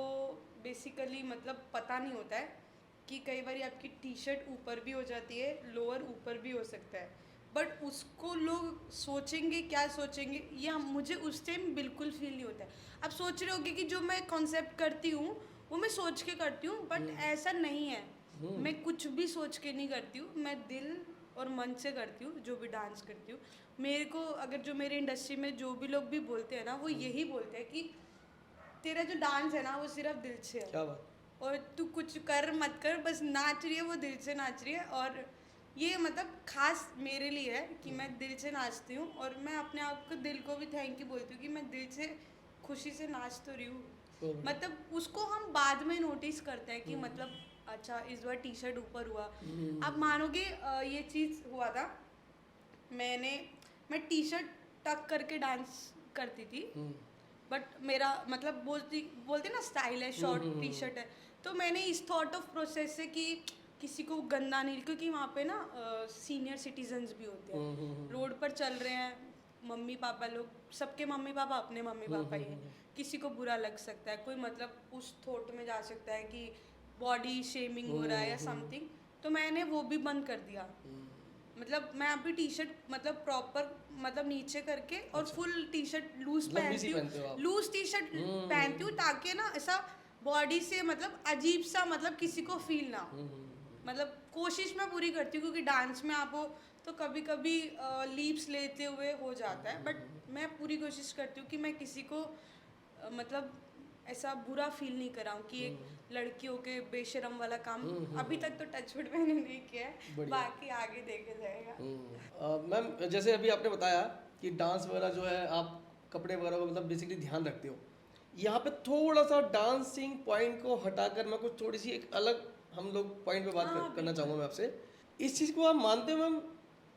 बेसिकली मतलब पता नहीं होता है कि कई बार आपकी टी शर्ट ऊपर भी हो जाती है, लोअर ऊपर भी हो सकता है, बट उसको लोग सोचेंगे क्या सोचेंगे ये मुझे उस टाइम बिल्कुल फील नहीं होता है। आप सोच रहे होगे कि जो मैं कॉन्सेप्ट करती हूँ वो मैं सोच के करती हूँ, बट ऐसा नहीं है। मैं कुछ भी सोच के नहीं करती हूँ, मैं दिल और मन से करती हूँ जो भी डांस करती हूँ। मेरे को अगर जो मेरे इंडस्ट्री में जो भी लोग भी बोलते हैं ना, वो यही बोलते हैं कि तेरा जो डांस है ना वो सिर्फ दिल से है, क्या बात? और तू कुछ कर मत कर, बस नाच रही है वो दिल से नाच रही है। और ये मतलब खास मेरे लिए है कि मैं दिल से नाचती हूँ, और मैं अपने आप को दिल को भी थैंक यू बोलती हूँ कि मैं दिल से खुशी से नाच तो रही हूँ। मतलब उसको हम बाद में नोटिस करते हैं कि मतलब अच्छा इस बार टी शर्ट ऊपर हुआ। आप मानोगे ये चीज़ हुआ था, मैं टी शर्ट टक करके डांस करती थी, बट मेरा मतलब बोलते ना स्टाइल है, शॉर्ट टी शर्ट है, तो मैंने इस थॉट ऑफ प्रोसेस से कि किसी को गंदा नहीं, क्योंकि वहाँ पे ना सीनियर सिटीजन्स भी होते हैं, रोड पर चल रहे हैं, मम्मी पापा लोग, सबके मम्मी पापा अपने मम्मी पापा ही हैं, किसी को बुरा लग सकता है, कोई मतलब उस थॉट में जा सकता है कि बॉडी शेमिंग हो रहा है या समथिंग। तो मैंने वो भी बंद कर दिया। मतलब मैं अभी टी शर्ट मतलब प्रॉपर मतलब नीचे करके और फुल टी शर्ट लूज लंबी सी पहनती पहनते हो हूँ, आप। लूज टी शर्ट पहनती हूँ ताकि ना ऐसा बॉडी से मतलब अजीब सा मतलब किसी को फील ना हो। मतलब कोशिश मैं पूरी करती हूँ, क्योंकि डांस में आप हो तो कभी कभी लीप्स लेते हुए हो जाता है, बट मैं पूरी कोशिश करती हूँ कि मैं किसी को मतलब ऐसा बुरा फील नहीं कराऊं कि एक लड़कियों के बेशरम वाला काम अभी तक तो टचवुड मैंने नहीं किया है, बढ़िया। बाकी आगे देखा जाएगा। मैम जैसे अभी आपने बताया कि डांस वगैरह जो है आप कपड़े वगैरह का मतलब बेसिकली ध्यान रखते हो। यहाँ पे थोड़ा सा डांसिंग पॉइंट को हटाकर मैं कुछ थोड़ी सी एक अलग हम लोग पॉइंट पे बात करना चाहूँगा मैं आपसे। इस चीज़ को आप मानते हो मैम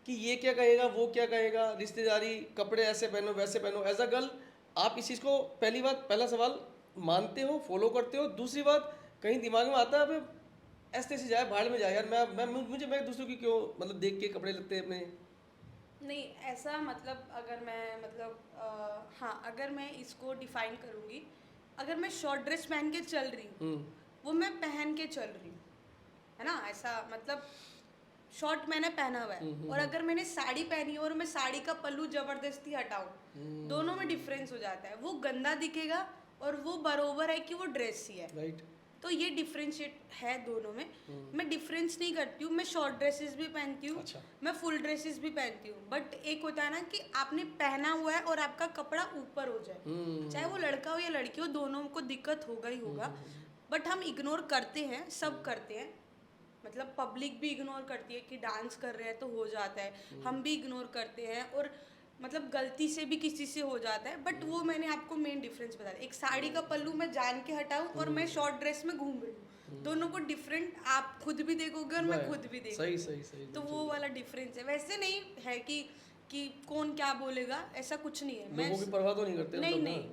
कि ये क्या कहेगा वो क्या कहेगा, रिश्तेदारी, कपड़े ऐसे पहनो वैसे पहनो, एज अ गर्ल आप इस चीज़ को पहला सवाल मानते हो, फॉलो करते हो? दूसरी बात, कहीं दिमाग में आता है अबे ऐसे जाए भाड़ में जाए यार, मैं दूसरों की क्यों मतलब देख के कपड़े लगते हैं अपने? नहीं ऐसा मतलब अगर मैं मतलब हाँ अगर मैं इसको डिफाइन करूँगी, अगर मैं शॉर्ट ड्रेस पहन के चल रही हूँ वो मैं पहन के चल रही हूँ, है ना, ऐसा मतलब शॉर्ट मैंने पहना हुआ है और अगर मैंने साड़ी पहनी है और मैं साड़ी का पल्लू जबरदस्ती हटाऊं, दोनों में डिफरेंस हो जाता है। वो गंदा दिखेगा और वो बरोबर है कि वो ड्रेस ही है। राइट। तो ये डिफरेंशिएट है दोनों में। मैं डिफरेंस नहीं करती हूँ, मैं शॉर्ट ड्रेसेस भी पहनती हूँ, अच्छा। मैं फुल ड्रेसेस भी पहनती हूँ। बट एक होता है ना कि आपने पहना हुआ है और आपका कपड़ा ऊपर हो जाए, चाहे वो लड़का हो या लड़की हो, दोनों को दिक्कत होगा ही होगा। बट हम इग्नोर करते हैं, सब करते हैं, मतलब पब्लिक भी इग्नोर करती है कि डांस कर रहे हैं तो हो जाता है, हम भी इग्नोर करते हैं और मतलब गलती से भी किसी से हो जाता है। बट वो मैंने आपको मेन डिफरेंस बता दिया। एक साड़ी का पल्लू मैं जान के हटाऊं और मैं शॉर्ट ड्रेस में घूम रही हूँ, दोनों को डिफरेंट आप खुद भी देखोगे और मैं खुद भी देखूंगी। सही तो वो वाला डिफरेंस है। वैसे नहीं है कि कौन क्या बोलेगा, ऐसा कुछ नहीं है। लोगों की परवाह तो नहीं करते नहीं मतलब नहीं ना?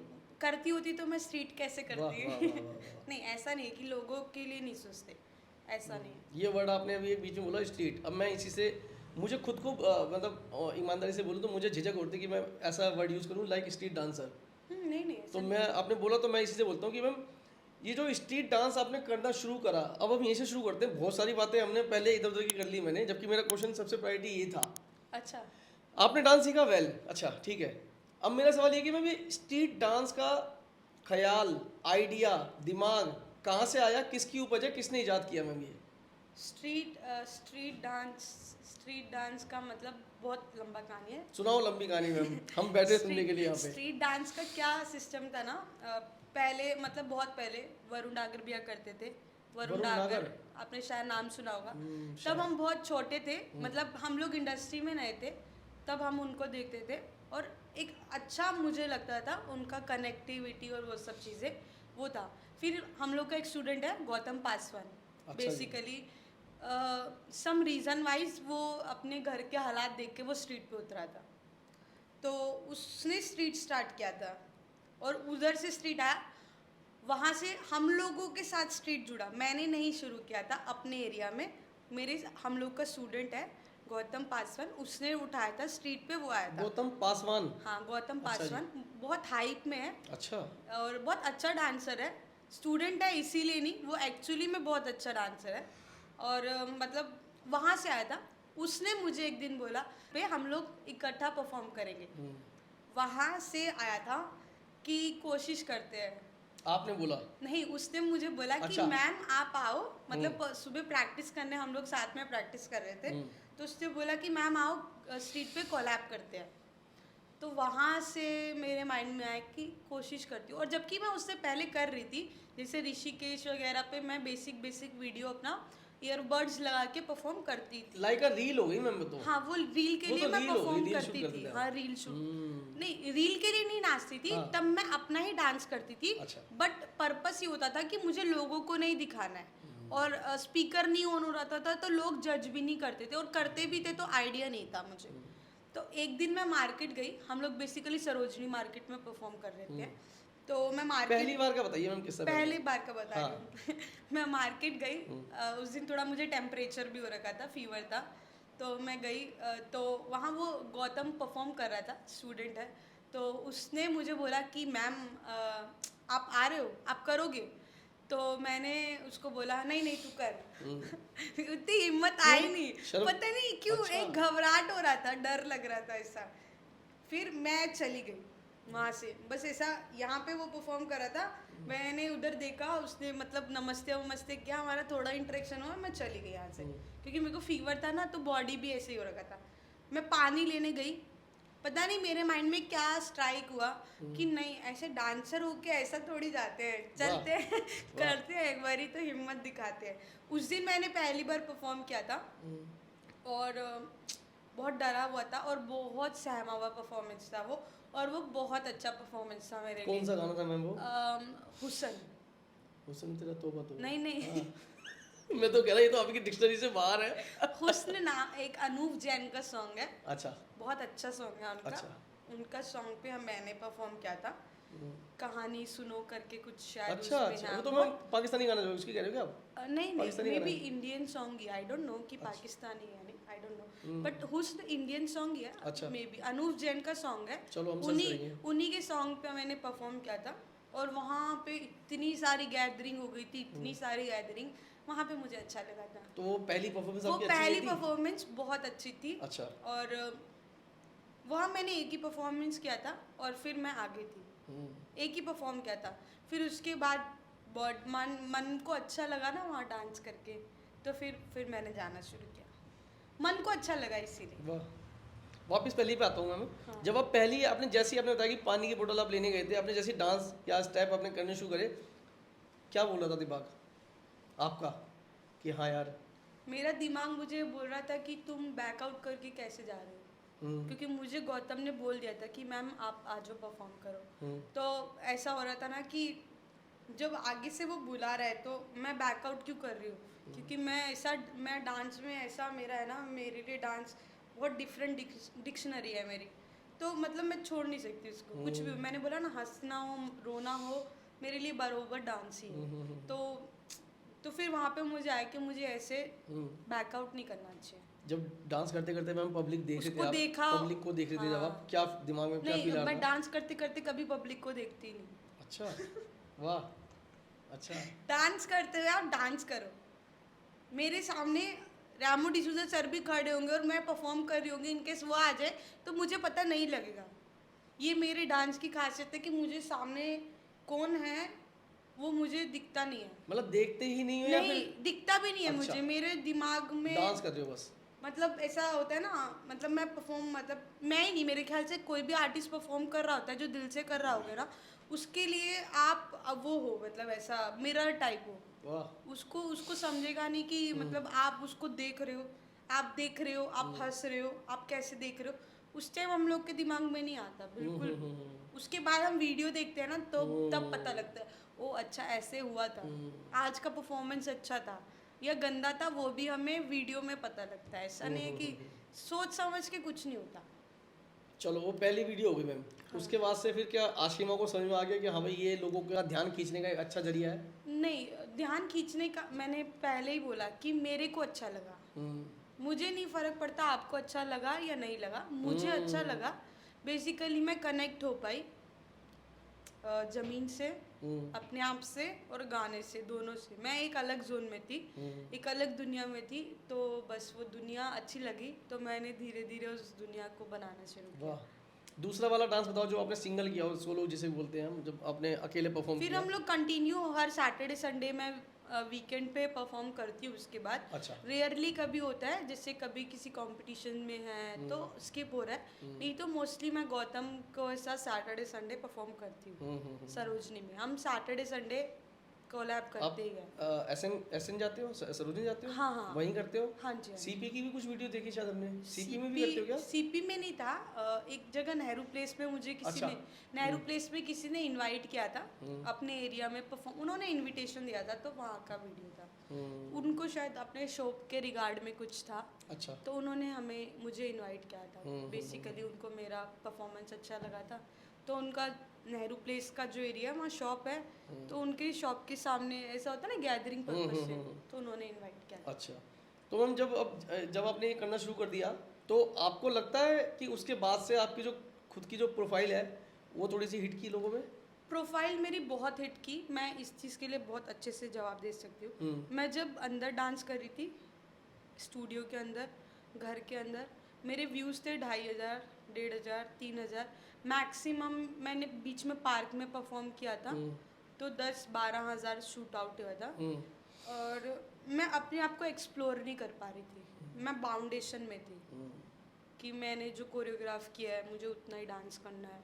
करती होती तो मैं स्ट्रीट कैसे वाह, करती वाह, वाह, वाह। नहीं, ऐसा नहीं है कि लोगों के लिए नहीं सोचते, ऐसा नहीं है। ये वर्ड आपने अभी एक बीच में बोला स्ट्रीट, अब मैं इसी से मुझे खुद को मतलब ईमानदारी से बोलूँ तो मुझे झिझक होती है कि मैं ऐसा वर्ड यूज़ करूँ लाइक स्ट्रीट डांसर। नहीं नहीं तो ऐसा मैं आपने बोला तो मैं इसी से बोलता हूँ कि मैम ये जो स्ट्रीट डांस आपने करना शुरू करा, अब हम यहीं से शुरू करते हैं। बहुत सारी बातें हमने पहले इधर उधर की कर ली मैंने, जबकि मेरा क्वेश्चन सबसे प्रायोरिटी ये था। अच्छा। आपने डांस सीखा, वेल अच्छा ठीक है। अब मेरा सवाल ये कि मैम ये स्ट्रीट डांस का ख्याल, आइडिया, दिमाग कहाँ से आया, किसकी उपज है, किसने इजाद किया मैम ये? स्ट्रीट डांस का मतलब बहुत लंबा कहानी है। सुनाओ लंबी कहानी मैम, हम बैठे सुनने के लिए यहाँ पे। स्ट्रीट डांस का क्या सिस्टम था ना, पहले मतलब बहुत पहले वरुण डागर भी करते थे। वरुण डागर आपने शायद नाम सुना होगा। तब हम बहुत छोटे थे, मतलब हम लोग इंडस्ट्री में नए थे, तब हम उनको देखते थे और एक अच्छा मुझे लगता था उनका कनेक्टिविटी और वो सब चीज़ें वो था। फिर हम लोग का एक स्टूडेंट है Gautam Paswan, basically some reason wise वो अपने घर के हालात देख के वो स्ट्रीट पे उतरा था, तो उसने स्ट्रीट स्टार्ट किया था और उधर से स्ट्रीट आया, वहाँ से हम लोगों के साथ स्ट्रीट जुड़ा। मैंने नहीं शुरू किया था अपने एरिया में, मेरे हम लोग का स्टूडेंट है गौतम पासवान, उसने उठाया था स्ट्रीट पे, वो आया था। गौतम पासवान? हाँ गौतम पासवान बहुत हाइप में है। अच्छा। और बहुत अच्छा डांसर है, स्टूडेंट है इसीलिए नहीं, वो एक्चुअली में बहुत अच्छा डांसर है। और मतलब वहाँ से आया था, उसने मुझे एक दिन बोला पे हम लोग इकट्ठा परफॉर्म करेंगे। वहाँ से आया था कि कोशिश करते हैं। आपने बोला? नहीं, उसने मुझे बोला अच्छा। कि मैम आप आओ, मतलब सुबह प्रैक्टिस करने हम लोग साथ में प्रैक्टिस कर रहे थे, तो उसने बोला कि मैम आओ स्ट्रीट पे कोलैब करते हैं। तो वहाँ से मेरे माइंड में आया कि कोशिश करती हूँ। और जबकि मैं उससे पहले कर रही थी, जैसे ऋषिकेश वगैरह पे मैं बेसिक वीडियो अपना ईयरबड्स लगा के परफॉर्म करती थी। लाइक अ रील हो गई मैम तो। हाँ वो रील के वो लिए तो मैं रील हो गई, परफॉर्म रील करती शूट थी। करते थे हाँ रील शूट नहीं, रील के लिए नहीं नाचती थी। हाँ। तब मैं अपना ही डांस करती थी। अच्छा। बट पर्पस ये होता था कि मुझे लोगों को नहीं दिखाना है और स्पीकर नहीं ऑन हो रहा था तो लोग जज भी नहीं करते थे, और करते भी थे तो आइडिया नहीं था मुझे। तो एक दिन मैं मार्केट गई, हम लोग बेसिकली सरोजनी मार्केट में परफॉर्म कर रहे थे, तो मैं मार्केट पहली बार का बताइए मैम, किससे? पहली बार का बता हाँ। रही हूँ। मैं मार्केट गई, उस दिन थोड़ा मुझे टेम्परेचर भी हो रखा था, फीवर था, तो मैं गई तो वहाँ वो गौतम परफॉर्म कर रहा था, स्टूडेंट है, तो उसने मुझे बोला कि मैम आप आ रहे हो, आप करोगे? तो मैंने उसको बोला नहीं नहीं तू कर। उतनी हिम्मत आई नहीं, पता नहीं क्यों। अच्छा। एक घबराहट हो रहा था, डर लग रहा था ऐसा। फिर मैं चली गई वहाँ से, बस ऐसा यहाँ पे वो परफॉर्म कर रहा था, मैंने उधर देखा, उसने मतलब नमस्ते वमस्ते किया, हमारा थोड़ा इंटरेक्शन हुआ, मैं चली गई यहाँ से, क्योंकि मेरे को फीवर था ना, तो बॉडी भी ऐसे ही हो रखा था। मैं पानी लेने गई, पता नहीं मेरे माइंड में क्या स्ट्राइक हुआ कि नहीं ऐसे डांसर होके ऐसा थोड़ी जाते हैं, चलते हैं करते हैं, एक बारी तो हिम्मत दिखाते हैं। उस दिन मैंने पहली बार परफॉर्म किया था और बहुत डरा हुआ था और बहुत सहमा हुआ परफॉर्मेंस था वो, और वो बहुत अच्छा परफॉर्मेंस था मेरे लिए। कौन सा गाना था मैम वो? हुसन। हुसन तेरा तौबा तौबा? नहीं नहीं मैं तो कह रहा ये तो आपकी डिक्शनरी से बाहर है। हुस्न नाम एक अनूप जैन का सॉन्ग है। अच्छा। बहुत अच्छा सॉन्ग है उनका। अच्छा। उनका सॉन्ग पे मैंने परफॉर्म किया था, कहानी सुनो करके कुछ शायद अच्छा उसमें अच्छा, है। वो तो मैं पाकिस्तानी गाना जो उसकी कह रहे हो क्या आप? नहीं पाकिस्तानी मे गाना बी है? Indian song he, I don't know कि पाकिस्तानी है नहीं, आई डोंट नो, बट हुस्न इंडियन सॉन्ग ही है। अच्छा। मे बी अनूप जैन का सॉन्ग है। चलो हम सर्च करेंगे। उन्हीं के सॉन्ग पे मैंने परफॉर्म किया था, और वहाँ पे इतनी सारी गैदरिंग हो गई थी, इतनी सारी गैदरिंग, वहाँ पे मुझे अच्छा लगा था। तो वो पहली परफॉर्मेंस वो आपकी अच्छी पहली गई थी? परफॉर्मेंस बहुत अच्छी थी। अच्छा। और वहाँ मैंने एक ही परफॉर्मेंस किया था और फिर मैं आगे थी, एक ही परफॉर्म किया था। फिर उसके बाद बहुत मन को अच्छा लगा ना वहाँ डांस करके, तो फिर मैंने जाना शुरू किया, मन को अच्छा लगा इसीलिए। वाह। वापस पहले पे आता हूँ मैं। हाँ। जब आप पहली आपने जैसे ही आपने बताया कि पानी की बोतल आप लेने गए थे, आपने जैसे ही डांस या स्टेप आपने करने शुरू करे, क्या बोल रहा था दिमाग आपका कि हाँ यार? मेरा दिमाग मुझे बोल रहा था कि तुम बैकआउट करके कैसे जा रहे हो, क्योंकि मुझे गौतम ने बोल दिया था कि मैम आप आ जाओ परफॉर्म करो। तो ऐसा हो रहा था ना कि जब आगे से वो बुला रहा है तो मैं बैकआउट क्यों कर रही हूँ, क्योंकि मैं डांस में ऐसा मेरा है ना, मेरे लिए डांस बहुत डिफरेंट डिक्शनरी है मेरी। तो मतलब मैं छोड़ नहीं सकती उसको, कुछ भी। मैंने बोला ना, हंसना हो रोना हो मेरे लिए बरोबर डांस ही है। तो फिर वहाँ पे मुझे आया कि मुझे ऐसे बैकआउट नहीं करना चाहिए। जब डांस करते करते मैम पब्लिक देख रहे थे, उसको आप देखा। पब्लिक को देख रहे थे, जब आप हाँ। क्या दिमाग में क्या नहीं, फील आ मैं रहा था? डांस करते करते कभी पब्लिक को देखती ही नहीं। अच्छा। वाह। अच्छा। डांस करते हुए आप डांस करो, मेरे सामने रामू डिसूजा सर भी खड़े होंगे और मैं परफॉर्म कर रही होंगी, इनकेस वो आ जाए तो मुझे पता नहीं लगेगा। ये मेरे डांस की खासियत है कि मुझे सामने कौन है वो मुझे दिखता नहीं है। मतलब देखते ही नहीं हो या नहीं, फिर दिखता भी नहीं है अच्छा। मुझे, मेरे दिमाग में डांस कर रहे हो बस? मतलब ऐसा होता है ना, मतलब मैं परफॉर्म, मतलब मैं ही नहीं, मेरे ख्याल से कोई भी आर्टिस्ट परफॉर्म कर रहा होता है जो दिल से कर रहा होगा ना, उसके लिए आप अब वो हो, मतलब ऐसा मिरर टाइप हो। वाह। उसको उसको समझेगा नहीं कि मतलब आप उसको देख रहे हो, आप हंस रहे हो, आप कैसे देख रहे हो, उस टाइम हम लोग के दिमाग में नहीं आता बिल्कुल। उसके बाद हम वीडियो देखते हैं ना, तो तब पता लगता है ओ अच्छा ऐसे हुआ था, आज का परफॉर्मेंस अच्छा था या गंदा था, वो भी हमें वीडियो में पता लगता है। ऐसा नहीं है कि सोच समझ के कुछ नहीं होता। चलो वो पहली वीडियो हो गई मैम। हाँ। उसके बाद से फिर क्या आशिमा को समझ में आ गया कि हाँ भाई ये लोगों का ध्यान खींचने का एक अच्छा जरिया है? नहीं, ध्यान खींचने का मैंने पहले ही बोला कि मेरे को अच्छा लगा, मुझे नहीं फर्क पड़ता आपको अच्छा लगा या नहीं लगा, मुझे अच्छा लगा। बेसिकली मैं कनेक्ट हो पाई जमीन से, अपने आप से और गाने से, दोनों से। मैं एक अलग जोन में थी, एक अलग दुनिया में थी, तो बस वो दुनिया अच्छी लगी तो मैंने धीरे धीरे उस दुनिया को बनाना शुरू किया। वाह। दूसरा वाला डांस बताओ जो आपने सिंगल किया हो, सोलो जिसे बोलते हैं हम, जब आपने अकेले परफॉर्म फिर किया। हम लोग कंटिन्यू हर सैटरडे संडे में वीकेंड पे परफॉर्म करती हूँ। उसके बाद अच्छा। रेयरली कभी होता है, जैसे कभी किसी कंपटीशन में है तो स्किप हो रहा है, नहीं तो मोस्टली मैं गौतम को ऐसा सैटरडे संडे परफॉर्म करती हूँ सरोजनी में। हम सैटरडे संडे कोलैब आप करते ही हैं। एसएन जाते हो, सरोजनी जाते हो? हाँ हाँ, वहीं करते हो? हाँ जी, हाँ जी। सीपी की भी कुछ वीडियो देखी शायद हमने, सीपी में भी करते हो क्या? सीपी में नहीं था, एक जगह नेहरू प्लेस पे मुझे किसी अच्छा। ने, नेहरू प्लेस पे किसी ने इनवाइट किया था अपने एरिया में परफॉर्म, उन्होंने इनविटेशन दिया था तो वहाँ का वीडियो था। उनको शायद अपने शॉप के रिगार्ड में कुछ था, अच्छा। तो उन्होंने मुझे इनवाइट किया था। बेसिकली उनको मेरा परफॉर्मेंस अच्छा लगा था, तो उनका नेहरू प्लेस का जो एरिया है वहाँ शॉप है, तो उनके शॉप के सामने ऐसा होता है ना गैदरिंग पर्पज से, तो उन्होंने इनवाइट किया था। अच्छा। तो मैम जब आपने ये करना शुरू कर दिया, तो आपको लगता है कि उसके बाद से आपकी जो खुद की जो प्रोफाइल है वो थोड़ी सी हिट की लोगों में? प्रोफाइल मेरी बहुत हिट की, मैं इस चीज़ के लिए बहुत अच्छे से जवाब दे सकती हूँ। मैं जब अंदर डांस कर रही थी स्टूडियो के अंदर, घर के अंदर, मेरे व्यूज़ थे 2500, 1500, 3000 मैक्सिमम। मैंने बीच में पार्क में परफॉर्म किया था तो 10-12 हज़ार शूट आउट हुआ था। और मैं अपने आप को एक्सप्लोर नहीं कर पा रही थी, मैं बाउंडेशन में थी कि मैंने जो कोरियोग्राफ किया है मुझे उतना ही डांस करना है,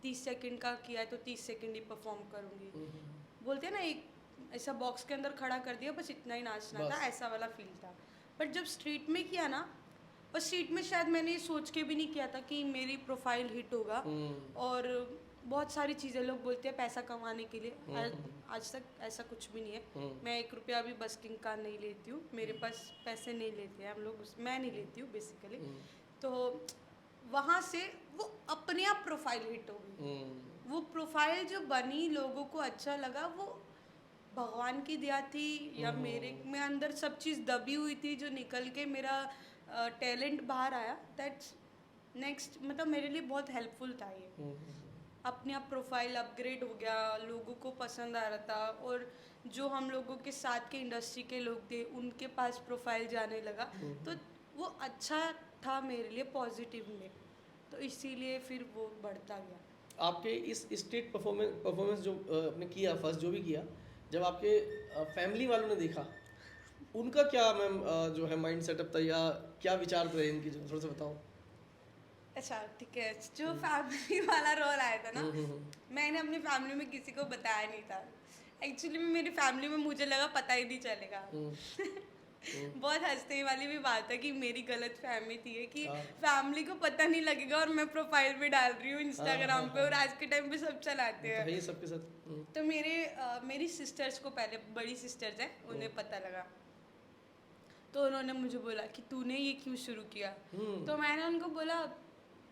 30 सेकंड का किया है तो 30 सेकंड ही परफॉर्म करूँगी। बोलते हैं ना, एक ऐसा बॉक्स के अंदर खड़ा कर दिया, बस इतना ही नाचना था, ऐसा वाला फील था। बट जब स्ट्रीट में किया ना, और स्ट्रीट में शायद मैंने सोच के भी नहीं किया था कि मेरी प्रोफाइल हिट होगा। और बहुत सारी चीज़ें लोग बोलते हैं पैसा कमाने के लिए, आज तक ऐसा कुछ भी नहीं है। मैं 1 रुपया भी बस्किंग का नहीं लेती हूँ, मेरे पास पैसे नहीं लेते हैं हम लोग, मैं नहीं लेती हूँ बेसिकली। तो वहाँ से वो अपने आप प्रोफाइल हिट हो गई। वो प्रोफाइल जो बनी, लोगों को अच्छा लगा, वो भगवान की दया थी या मेरे में अंदर सब चीज़ दबी हुई थी जो निकल के मेरा टैलेंट बाहर आया। दैट्स नेक्स्ट, मतलब मेरे लिए बहुत हेल्पफुल था ये। अपने आप प्रोफाइल अपग्रेड हो गया, लोगों को पसंद आ रहा था, और जो हम लोगों के साथ के इंडस्ट्री के लोग थे उनके पास प्रोफाइल जाने लगा, तो वो अच्छा था मेरे लिए पॉजिटिव में, तो इसीलिए फिर वो बढ़ता गया। आपके इस स्टेट परफॉर्मेंस जो आपने किया फर्स्ट जो भी किया, जब आपके फैमिली वालों ने देखा, उनका क्या मैम जो है माइंड सेटअप था या क्या विचार थे इनकी, जो थोड़ा सा बताओ। अच्छा ठीक है, जो फैमिली वाला रोल आया था ना, मैंने अपनी फैमिली में किसी को बताया नहीं था। एक्चुअली में मेरी फैमिली में मुझे लगा पता ही नहीं चलेगा। बहुत हंसने वाली भी बात है कि मेरी गलत फहमी थी है कि हाँ। फैमिली को पता नहीं लगेगा और मैं प्रोफाइल भी डाल रही हूँ इंस्टाग्राम हाँ, पे, और आज के टाइम पे सब चलाते तो हैं। है ही सबके साथ। तो मेरी सिस्टर्स को, पहले बड़ी सिस्टर्स हैं, उन्हें पता लगा, तो उन्होंने मुझे बोला कि तूने ये क्यों शुरू किया। तो मैंने उनको बोला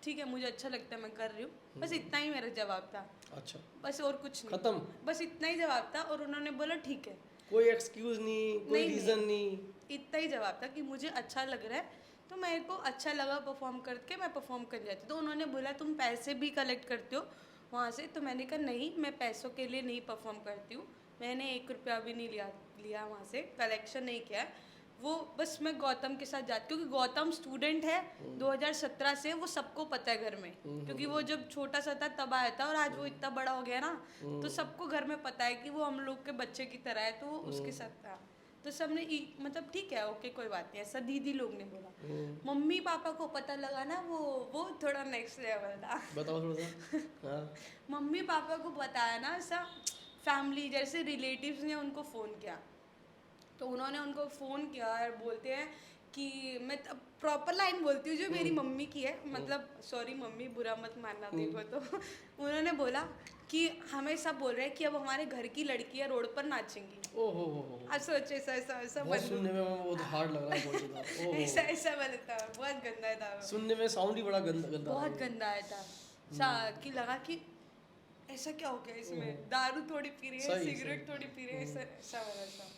ठीक है, मुझे अच्छा लगता है, मैं कर रही हूँ, बस इतना ही मेरा जवाब था। अच्छा, बस और कुछ नहीं, खत्म, बस इतना ही जवाब था। और उन्होंने बोला ठीक है, कोई एक्सक्यूज नहीं, कोई नहीं, रीजन नहीं। इतना ही जवाब था कि मुझे अच्छा लग रहा है, तो मेरे को अच्छा लगा परफॉर्म करके, मैं परफॉर्म कर जाती। तो उन्होंने बोला तुम पैसे भी कलेक्ट करते हो वहाँ से, तो मैंने कहा नहीं, मैं पैसों के लिए नहीं परफॉर्म करती हूँ, मैंने 1 रुपया भी नहीं लिया वहाँ से, कलेक्शन नहीं किया है। वो बस मैं गौतम के साथ जाती, क्योंकि गौतम स्टूडेंट है 2017 से, वो सबको पता है घर में, क्योंकि वो जब छोटा सा था तब आया था, और आज वो इतना बड़ा हो गया ना, तो सबको घर में पता है कि वो हम लोग के बच्चे की तरह है, तो वो उसके साथ था। तो सबने मतलब ठीक है, ओके, कोई बात नहीं, ऐसा दीदी लोग ने बोला। मम्मी पापा को पता लगा ना, वो थोड़ा नेक्स्ट लेवल था। बताओ थोड़ा सा। हाँ। मम्मी पापा को बताया ना, ऐसा फैमिली जैसे रिलेटिव्स ने उनको फ़ोन किया, तो उन्होंने उनको फ़ोन किया और बोलते हैं कि मैं प्रॉपर लाइन बोलती हूँ जो मेरी मम्मी की है, मतलब सॉरी मम्मी, बुरा मत मानना देखो तो। उन्होंने बोला कि हमें सब बोल रहे हैं कि अब हमारे घर की लड़कियाँ रोड पर नाचेंगी। ओहो अब सोचो, ऐसा बहुत सुनने में बहुत हार्ड लग रहा है, बहुत ज्यादा। ओहो, ऐसा बोला था, बहुत गंदा था वो। सुनने में साउंड ही बड़ा गंदा गंदा बहुत गंदा आया था, कि लगा कि ऐसा क्या हो गया इसमें, दारू थोड़ी पी रही है, सिगरेट थोड़ी पी रही है, ऐसा वाला था।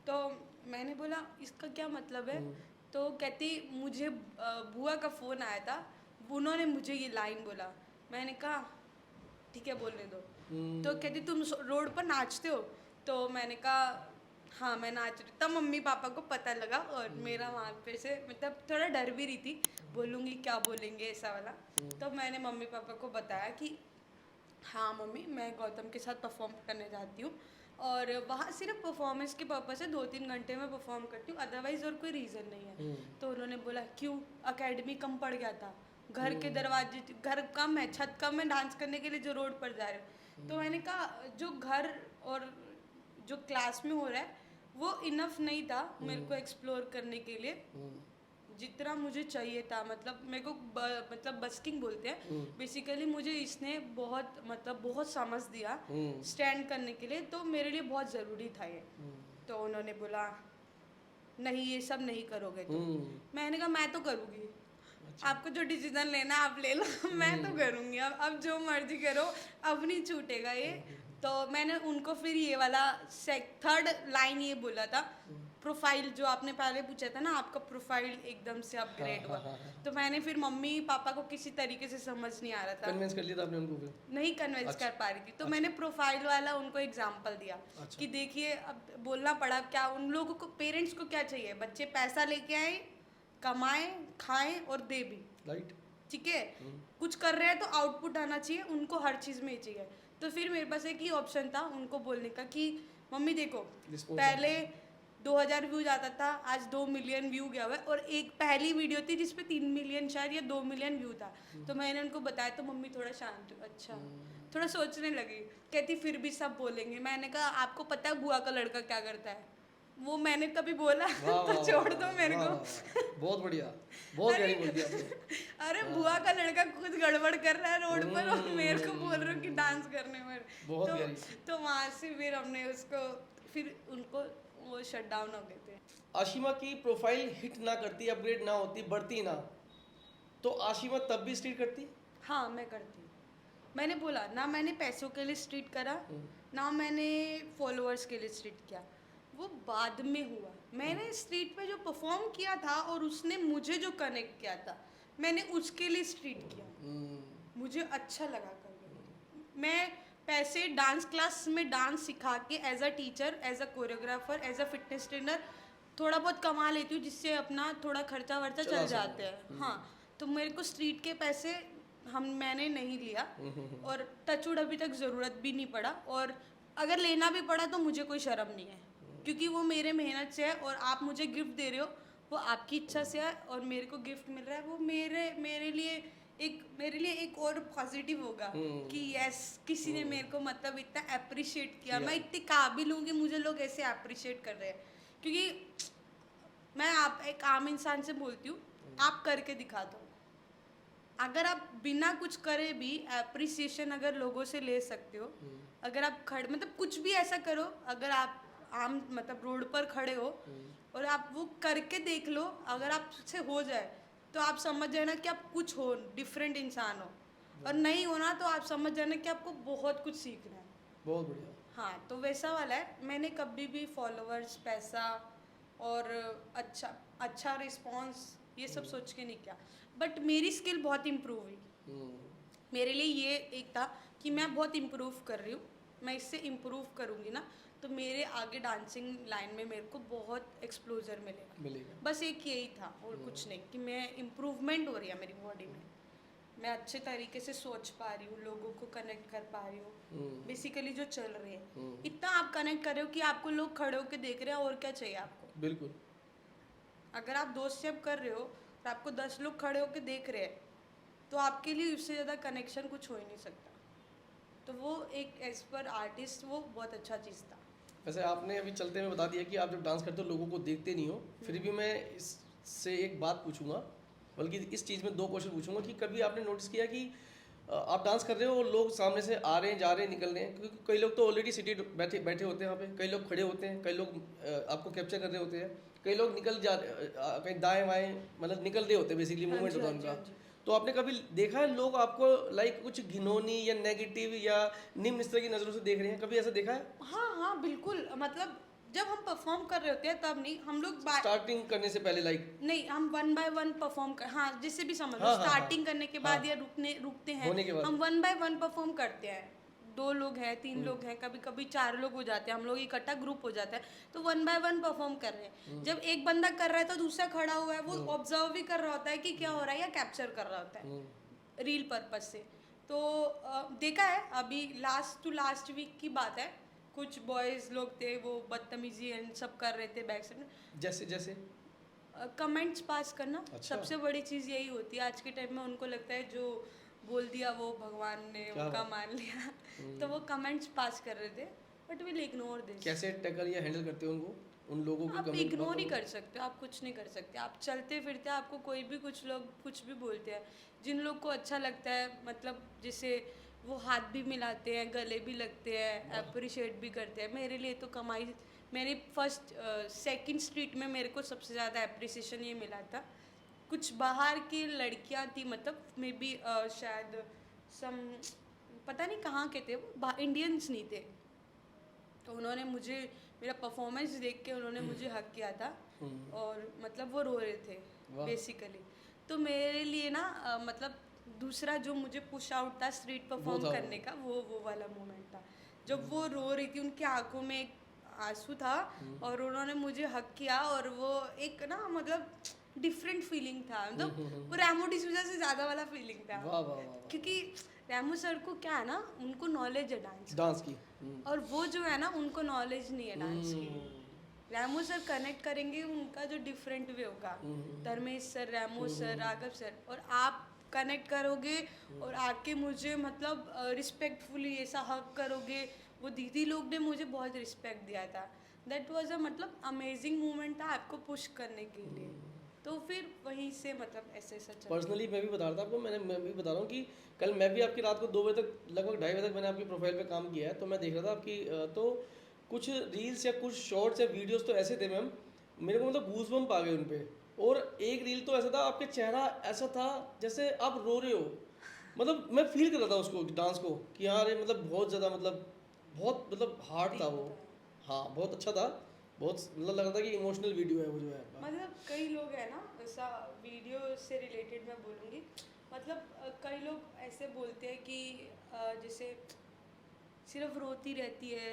तो मैंने बोला इसका क्या मतलब है, तो कहती मुझे बुआ का फ़ोन आया था, उन्होंने मुझे ये लाइन बोला। मैंने कहा ठीक है, बोलने दो। तो कहती तुम रोड पर नाचते हो, तो मैंने कहा हाँ मैं नाच रही। तब मम्मी पापा को पता लगा, और मेरा वहाँ पे से मतलब थोड़ा डर भी रही थी, बोलूँगी क्या बोलेंगे ऐसा वाला। तो मैंने मम्मी पापा को बताया कि हाँ मम्मी, मैं गौतम के साथ परफॉर्म करने जाती हूँ, और वहाँ सिर्फ परफॉर्मेंस के पर्पज़ से 2-3 घंटे में परफॉर्म करती हूँ, अदरवाइज़ और कोई रीज़न नहीं है। तो उन्होंने बोला क्यों, एकेडमी कम पड़ गया था, घर के दरवाजे, घर कम है, छत कम है डांस करने के लिए जो रोड पर जा रहे हो। तो मैंने कहा जो घर और जो क्लास में हो रहा है वो इनफ नहीं था मेरे को एक्सप्लोर करने के लिए, जितना मुझे चाहिए था। मतलब मेरे को मतलब बस्किंग बोलते हैं बेसिकली, मुझे इसने बहुत समझ दिया स्टैंड करने के लिए, तो मेरे लिए बहुत ज़रूरी था ये। तो उन्होंने बोला नहीं ये सब नहीं करोगे तो। मैंने कहा मैं तो करूँगी, आपको जो डिसीजन लेना आप ले लो, मैं तो करूँगी, अब जो मर्जी करो, अब नहीं छूटेगा ये। तो मैंने उनको फिर ये वाला 3rd लाइन ये बोला था, प्रोफाइल जो आपने पहले पूछा था ना, आपका प्रोफाइल एकदम से अपग्रेड हुआ। तो मैंने फिर मम्मी पापा को किसी तरीके से समझ नहीं आ रहा था, कन्विंस कर लिया था आपने उनको फिर? नहीं कन्विंस कर पा रही थी, तो मैंने प्रोफाइल वाला उनको एग्जांपल दिया कि देखिए, अब बोलना पड़ा क्या, उन लोगों को, पेरेंट्स को क्या चाहिए, बच्चे पैसा लेके आए, कमाएं, खाएं और दे भी, राइट, ठीक है, कुछ कर रहे हैं तो आउटपुट आना चाहिए, उनको हर चीज़ में चाहिए। तो फिर मेरे पास एक ही ऑप्शन था उनको बोलने का कि मम्मी देखो, पहले 2000 व्यूज आता था, आज 2 मिलियन व्यू गया हुआ है, और एक पहली वीडियो थी जिसपे 3 मिलियन शायद या 2 मिलियन व्यू था। तो मैंने उनको बताया, तो मम्मी थोड़ा शांत हुई, अच्छा, थोड़ा सोचने लगी, कहती फिर भी सब बोलेंगे। मैंने कहा आपको पता है बुआ का लड़का क्या करता है, वो मैंने कभी बोला तो छोड़ दो मेरे को। बहुत बढ़िया, बहुत गहरी बोल दिया आपने। अरे बुआ का लड़का कुछ गड़बड़ कर रहा है रोड पर, और मेरे को बोल रहे हो कि डांस करने में, तो वहाँ से फिर हमने उसको, फिर उनको वो शट डाउन हो गए थे। आशिमा की प्रोफाइल हिट ना करती, अपग्रेड ना होती, बढ़ती ना, तो आशिमा तब भी स्ट्रीट करती? हाँ मैं करती, मैंने बोला ना, मैंने पैसों के लिए स्ट्रीट करा ना, मैंने फॉलोअर्स के लिए स्ट्रीट किया, वो बाद में हुआ। मैंने स्ट्रीट पे जो परफॉर्म किया था और उसने मुझे जो कनेक्ट किया था, मैंने उसके लिए स्ट्रीट किया, मुझे अच्छा लगा करके। मैं पैसे डांस क्लास में डांस सिखा के as a teacher, as a choreographer, as a fitness trainer थोड़ा बहुत कमा लेती हूँ, जिससे अपना थोड़ा खर्चा वर्चा चला चल सको। जाते हैं। हाँ, तो मेरे को स्ट्रीट के पैसे मैंने नहीं लिया, और टचवुड अभी तक ज़रूरत भी नहीं पड़ा, और अगर लेना भी पड़ा तो मुझे कोई शर्म नहीं है, क्योंकि वो मेरे मेहनत से है, और आप मुझे गिफ्ट दे रहे हो वो आपकी इच्छा से है, और मेरे को गिफ्ट मिल रहा है वो मेरे लिए एक और पॉजिटिव होगा कि यस, किसी ने मेरे को मतलब इतना अप्रिशिएट किया, मैं इतनी काबिल हूँ कि मुझे लोग ऐसे अप्रिशिएट कर रहे हैं। क्योंकि मैं आप एक आम इंसान से बोलती हूँ, आप करके दिखा दो। अगर आप बिना कुछ करे भी एप्रिसिएशन अगर लोगों से ले सकते हो, अगर आप खड़े मतलब कुछ भी ऐसा करो, अगर आप आम मतलब रोड पर खड़े हो और आप वो करके देख लो, अगर आपसे हो जाए तो आप समझ जाए ना कि आप कुछ हो, डिफरेंट इंसान हो, और नहीं होना तो आप समझ जाना कि आपको बहुत कुछ सीखना है। बहुत बढ़िया। हाँ, तो वैसा वाला है। मैंने कभी भी फॉलोअर्स, पैसा और अच्छा अच्छा रिस्पॉन्स ये सब सोच के नहीं किया, बट मेरी स्किल बहुत इम्प्रूव हुई। मेरे लिए ये एक था कि मैं बहुत इम्प्रूव कर रही हूँ, मैं इससे इम्प्रूव करूँगी ना तो मेरे आगे डांसिंग लाइन में मेरे को बहुत एक्सप्लोजर मिलेगा। बस एक यही था और कुछ नहीं, कि मैं इम्प्रूवमेंट हो रही है मेरी बॉडी में, मैं अच्छे तरीके से सोच पा रही हूँ, लोगों को कनेक्ट कर पा रही हूँ। बेसिकली जो चल रही है, इतना आप कनेक्ट कर रहे हो कि आपको लोग खड़े होकर देख रहे हैं, और क्या चाहिए आपको। बिल्कुल। अगर आप 2 स्टेप कर रहे हो और आपको 10 लोग खड़े होकर देख रहे हैं, तो आपके लिए उससे ज़्यादा कनेक्शन कुछ हो ही नहीं सकता। तो वो एक एज पर आर्टिस्ट वो बहुत अच्छा चीज़ था। वैसे आपने अभी चलते में बता दिया कि आप जब डांस करते हो लोगों को देखते नहीं हो, फिर भी मैं इससे एक बात पूछूंगा, बल्कि इस चीज़ में 2 क्वेश्चन पूछूंगा कि कभी आपने नोटिस किया कि आप डांस कर रहे हो और लोग सामने से आ रहे हैं, जा रहे हैं, निकल रहे हैं, क्योंकि कई लोग तो ऑलरेडी सीटेड बैठे बैठे होते हैं वहाँ पे, कई लोग खड़े होते हैं, कई लोग आपको कैप्चर कर रहे होते हैं, कई लोग निकल जा कहीं दाएं बाएं मतलब निकल रहे होते हैं, बेसिकली हाँ मूवमेंट जी, होता है हाँ जी, उनका। हाँ जी। तो आपने कभी देखा है लोग आपको लाइक कुछ घिनौनी या नेगेटिव या निम्न स्तर की नज़रों से देख रहे हैं, कभी ऐसा देखा है? हाँ हाँ बिल्कुल, मतलब जब हम परफॉर्म कर रहे होते हैं तब नहीं, हम लोग स्टार्टिंग करने से पहले लाइक नहीं, हम 1 बाय 1 परफॉर्म कर, हाँ जिससे भी समझ लो, हाँ हाँ हाँ स्टार्टिंग करने के बाद या रुकते हैं, होने के बाद हम 1 बाय 1 परफॉर्म करते हैं। 2 लोग हैं, 3 लोग हैं, कभी कभी 4 लोग हो जाते हैं, हम लोग इकट्ठा ग्रुप हो जाता है, तो 1 बाय 1 परफॉर्म कर रहे हैं। जब एक बंदा कर रहा है तो दूसरा खड़ा हुआ है, वो ऑब्जर्व भी कर रहा होता है कि क्या हो रहा है, या कैप्चर कर रहा होता है रील पर्पज से। तो देखा है, अभी लास्ट टू लास्ट वीक की बात है, कुछ बॉयज़ लोग थे वो बदतमीजी एंड सब कर रहे थे बैक साइड में। जैसे जैसे कमेंट्स पास करना अच्छा। सबसे बड़ी चीज़ यही होती है आज के टाइम में। उनको लगता है जो बोल दिया वो भगवान ने क्या उनका बात। मान लिया, तो वो कमेंट्स पास कर रहे थे, बट विल इग्नोर दिस। कैसे टैकल या हैंडल करते हो उनको, उन लोगों के आप कमेंट इग्नोर ही कर सकते हो, आप कुछ नहीं कर सकते। आप चलते फिरते आपको कोई भी कुछ लोग कुछ भी बोलते हैं, जिन लोग को अच्छा लगता है, मतलब जैसे वो हाथ भी मिलाते हैं, गले भी लगते हैं, अप्रिशिएट भी करते हैं। मेरे लिए तो कमाई, मेरी फर्स्ट सेकंड स्ट्रीट में मेरे को सबसे ज़्यादा अप्रिसिएशन ये मिला था। कुछ बाहर की लड़कियां थी, मतलब मे बी शायद सम पता नहीं कहाँ के थे वो, इंडियंस नहीं थे, तो उन्होंने मुझे मेरा परफॉर्मेंस देख के उन्होंने मुझे हक किया था, और मतलब वो रो रहे थे बेसिकली। तो मेरे लिए ना मतलब दूसरा जो मुझे पुश आउट था स्ट्रीट परफॉर्म था करने का, वो वाला मोमेंट था जब वो रो रही थी, उनकी आंखों में एक आंसू था, और उन्होंने मुझे हक किया, और वो एक ना मतलब डिफरेंट फीलिंग था, मतलब वो रैमो डिसूजा से ज़्यादा वाला फीलिंग था। वाह वाह वाह। क्योंकि रैमो सर को क्या है ना, उनको नॉलेज है डांस की और वो जो है ना उनको नॉलेज नहीं है डांस की। रैमो सर कनेक्ट करेंगे, उनका जो डिफरेंट वे होगा, Dharmesh sir, Ramo sir, Raghav sir, और आप कनेक्ट करोगे और आके मुझे मतलब रिस्पेक्टफुली ऐसा हक करोगे। वो दीदी लोग ने मुझे बहुत रिस्पेक्ट दिया था, दैट वाज अ मतलब अमेजिंग मोमेंट था आपको पुश करने के लिए। तो फिर वहीं से मतलब ऐसे चला। पर्सनली मैं भी बता रहा था आपको, मैं भी बता रहा हूँ कि कल मैं भी आपकी रात को 2 बजे तक, लगभग 2:30 बजे तक मैंने आपकी प्रोफाइल पे काम किया है, तो मैं देख रहा था आपकी तो कुछ रील्स या कुछ शॉर्ट्स या वीडियोस तो ऐसे थे मैम, मेरे को मतलब गूज़बम्प आ गए उन पे। और एक रील तो ऐसा था, आपके चेहरा ऐसा था जैसे आप रो रहे हो, मतलब मैं फील कर रहा था उसको, डांस को, कि हाँ अरे मतलब बहुत ज़्यादा बहुत मतलब हार्ड था वो। हाँ बहुत अच्छा था, बहुत मतलब लग रहा था कि इमोशनल वीडियो है वो जो है आपका। मतलब कई लोग हैं ना, ऐसा वीडियो से रिलेटेड मैं बोलूँगी, मतलब कई लोग ऐसे बोलते हैं कि जैसे सिर्फ रोती रहती है,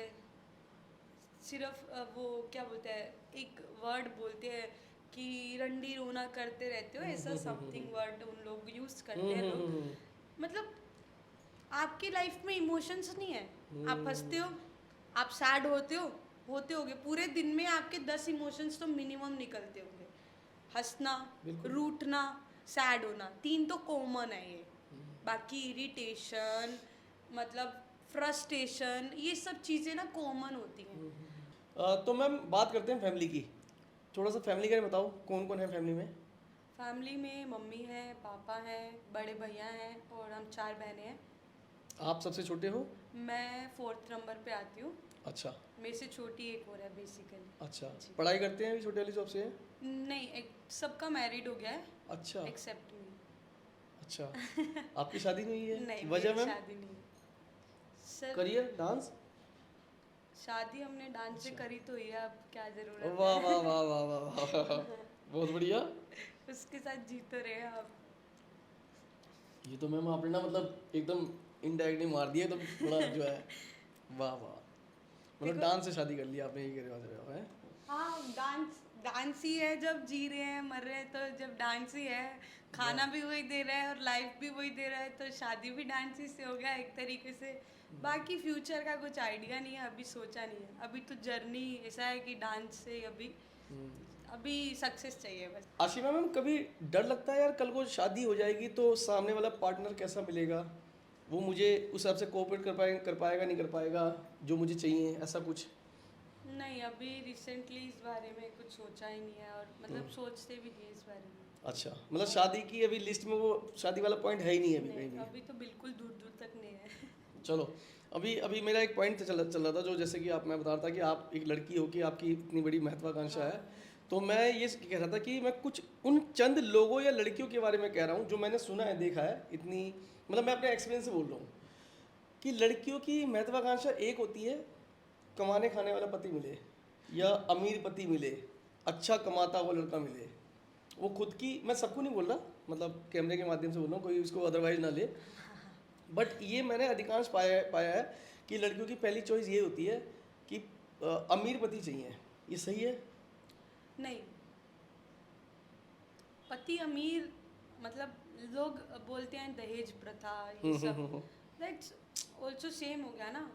सिर्फ वो क्या बोलते हैं, एक वर्ड बोलते हैं कि रंडी रोना करते रहते हो, ऐसा समथिंग वर्ड उन लोग यूज़ करते हैं लोग। मतलब आपकी लाइफ में इमोशंस नहीं है, आप हंसते हो, आप सैड होते होगे, पूरे दिन में आपके 10 इमोशंस तो मिनिमम निकलते होंगे। हंसना, रूठना, सैड होना, 3 तो कॉमन है ये। बाकी इरिटेशन, मतलब फ्रस्ट्रेशन, ये सब चीज़ें ना कॉमन होती हैं। तो मैम बात करते हैं फैमिली की। थोड़ा सा फैमिली के बारे में बताओ, कौन कौन है फैमिली में? फैमिली में मम्मी है, पापा हैं, बड़े भैया हैं और हम 4 बहनें हैं। आप सबसे छोटे हो? मैं 4th नंबर पे आती हूँ। अच्छा मेरे से छोटी एक और है बेसिकली। अच्छा। जी। पढ़ाई करते हैं अभी छोटे वाली जॉब से? नहीं, एक सबका मैरिड हो गया है अच्छा एक्सेप्ट मी। अच्छा। आपकी शादी नहीं हुई है? नहीं, वजह मेरी मैम? शादी नहीं है सर। Career dance? शादी हमने डांस से करी तो ही है, अब क्या जरूरत वाह है। वाह वाह वाह वाह वाह। बहुत बढ़िया। उसके साथ जी तो रहे आप। ये तो मैम आपने ना मतलब एकदम इनडायरेक्टली मार दिया, तो बड़ा जो है वाह वाह। मतलब डांस से शादी कर लिया आपने, ये कह रहे हो हैं? हाँ, डांस ही है, जब जी रहे हैं मर रहे हैं तो जब डांस ही है, खाना भी वही दे रहा है और लाइफ भी वही दे रहा है, तो शादी भी डांस ही से हो गया एक तरीके से। बाकी फ्यूचर का कुछ आइडिया नहीं है, अभी सोचा नहीं है। अभी तो जर्नी ऐसा है कि डांस से अभी सक्सेस चाहिए बस। आशिमा मैम, कभी डर लगता है यार कल को शादी हो जाएगी तो सामने वाला पार्टनर कैसा मिलेगा, वो मुझे उस हिसाब से कोऑपरेट कर पाएगा नहीं कर पाएगा जो मुझे चाहिए, ऐसा कुछ? नहीं, अभी रिसेंटली इस बारे में कुछ सोचा ही नहीं है, और मतलब सोचते भी नहीं इस बारे में। अच्छा, मतलब शादी की अभी लिस्ट में वो शादी वाला पॉइंट है ही नहीं अभी कहीं नहीं, भी? अभी तो बिल्कुल दूर दूर तक नहीं है। चलो, अभी अभी मेरा एक पॉइंट चल रहा था, जो जैसे कि मैं बता रहा था कि आप एक लड़की हो कि आपकी इतनी बड़ी महत्वाकांक्षा है, तो मैं ये कह रहा था कि मैं कुछ उन चंद लोगों या लड़कियों के बारे में कह रहा हूँ जो मैंने सुना है, देखा है, इतनी मतलब मैं अपने एक्सपीरियंस से बोल रहा हूँ कि लड़कियों की महत्वाकांक्षा एक होती है, कमाने खाने वाला पति मिले या अमीर पति मिले, अच्छा कमाता हुआ लड़का मिले। वो खुद की, मैं सबको नहीं बोल रहा, मतलब कैमरे के माध्यम से बोल रहा हूँ, कोई इसको अदरवाइज ना ले, बट ये मैंने अधिकांश पाया है कि लड़कियों की पहली चॉइस ये होती है कि अमीर पति चाहिए। ये सही है? नहीं, पति अमीर, मतलब लोग बोलते हैं दहेज प्रथा, ये सब दैट्स ऑल्सो सेम हो गया ना।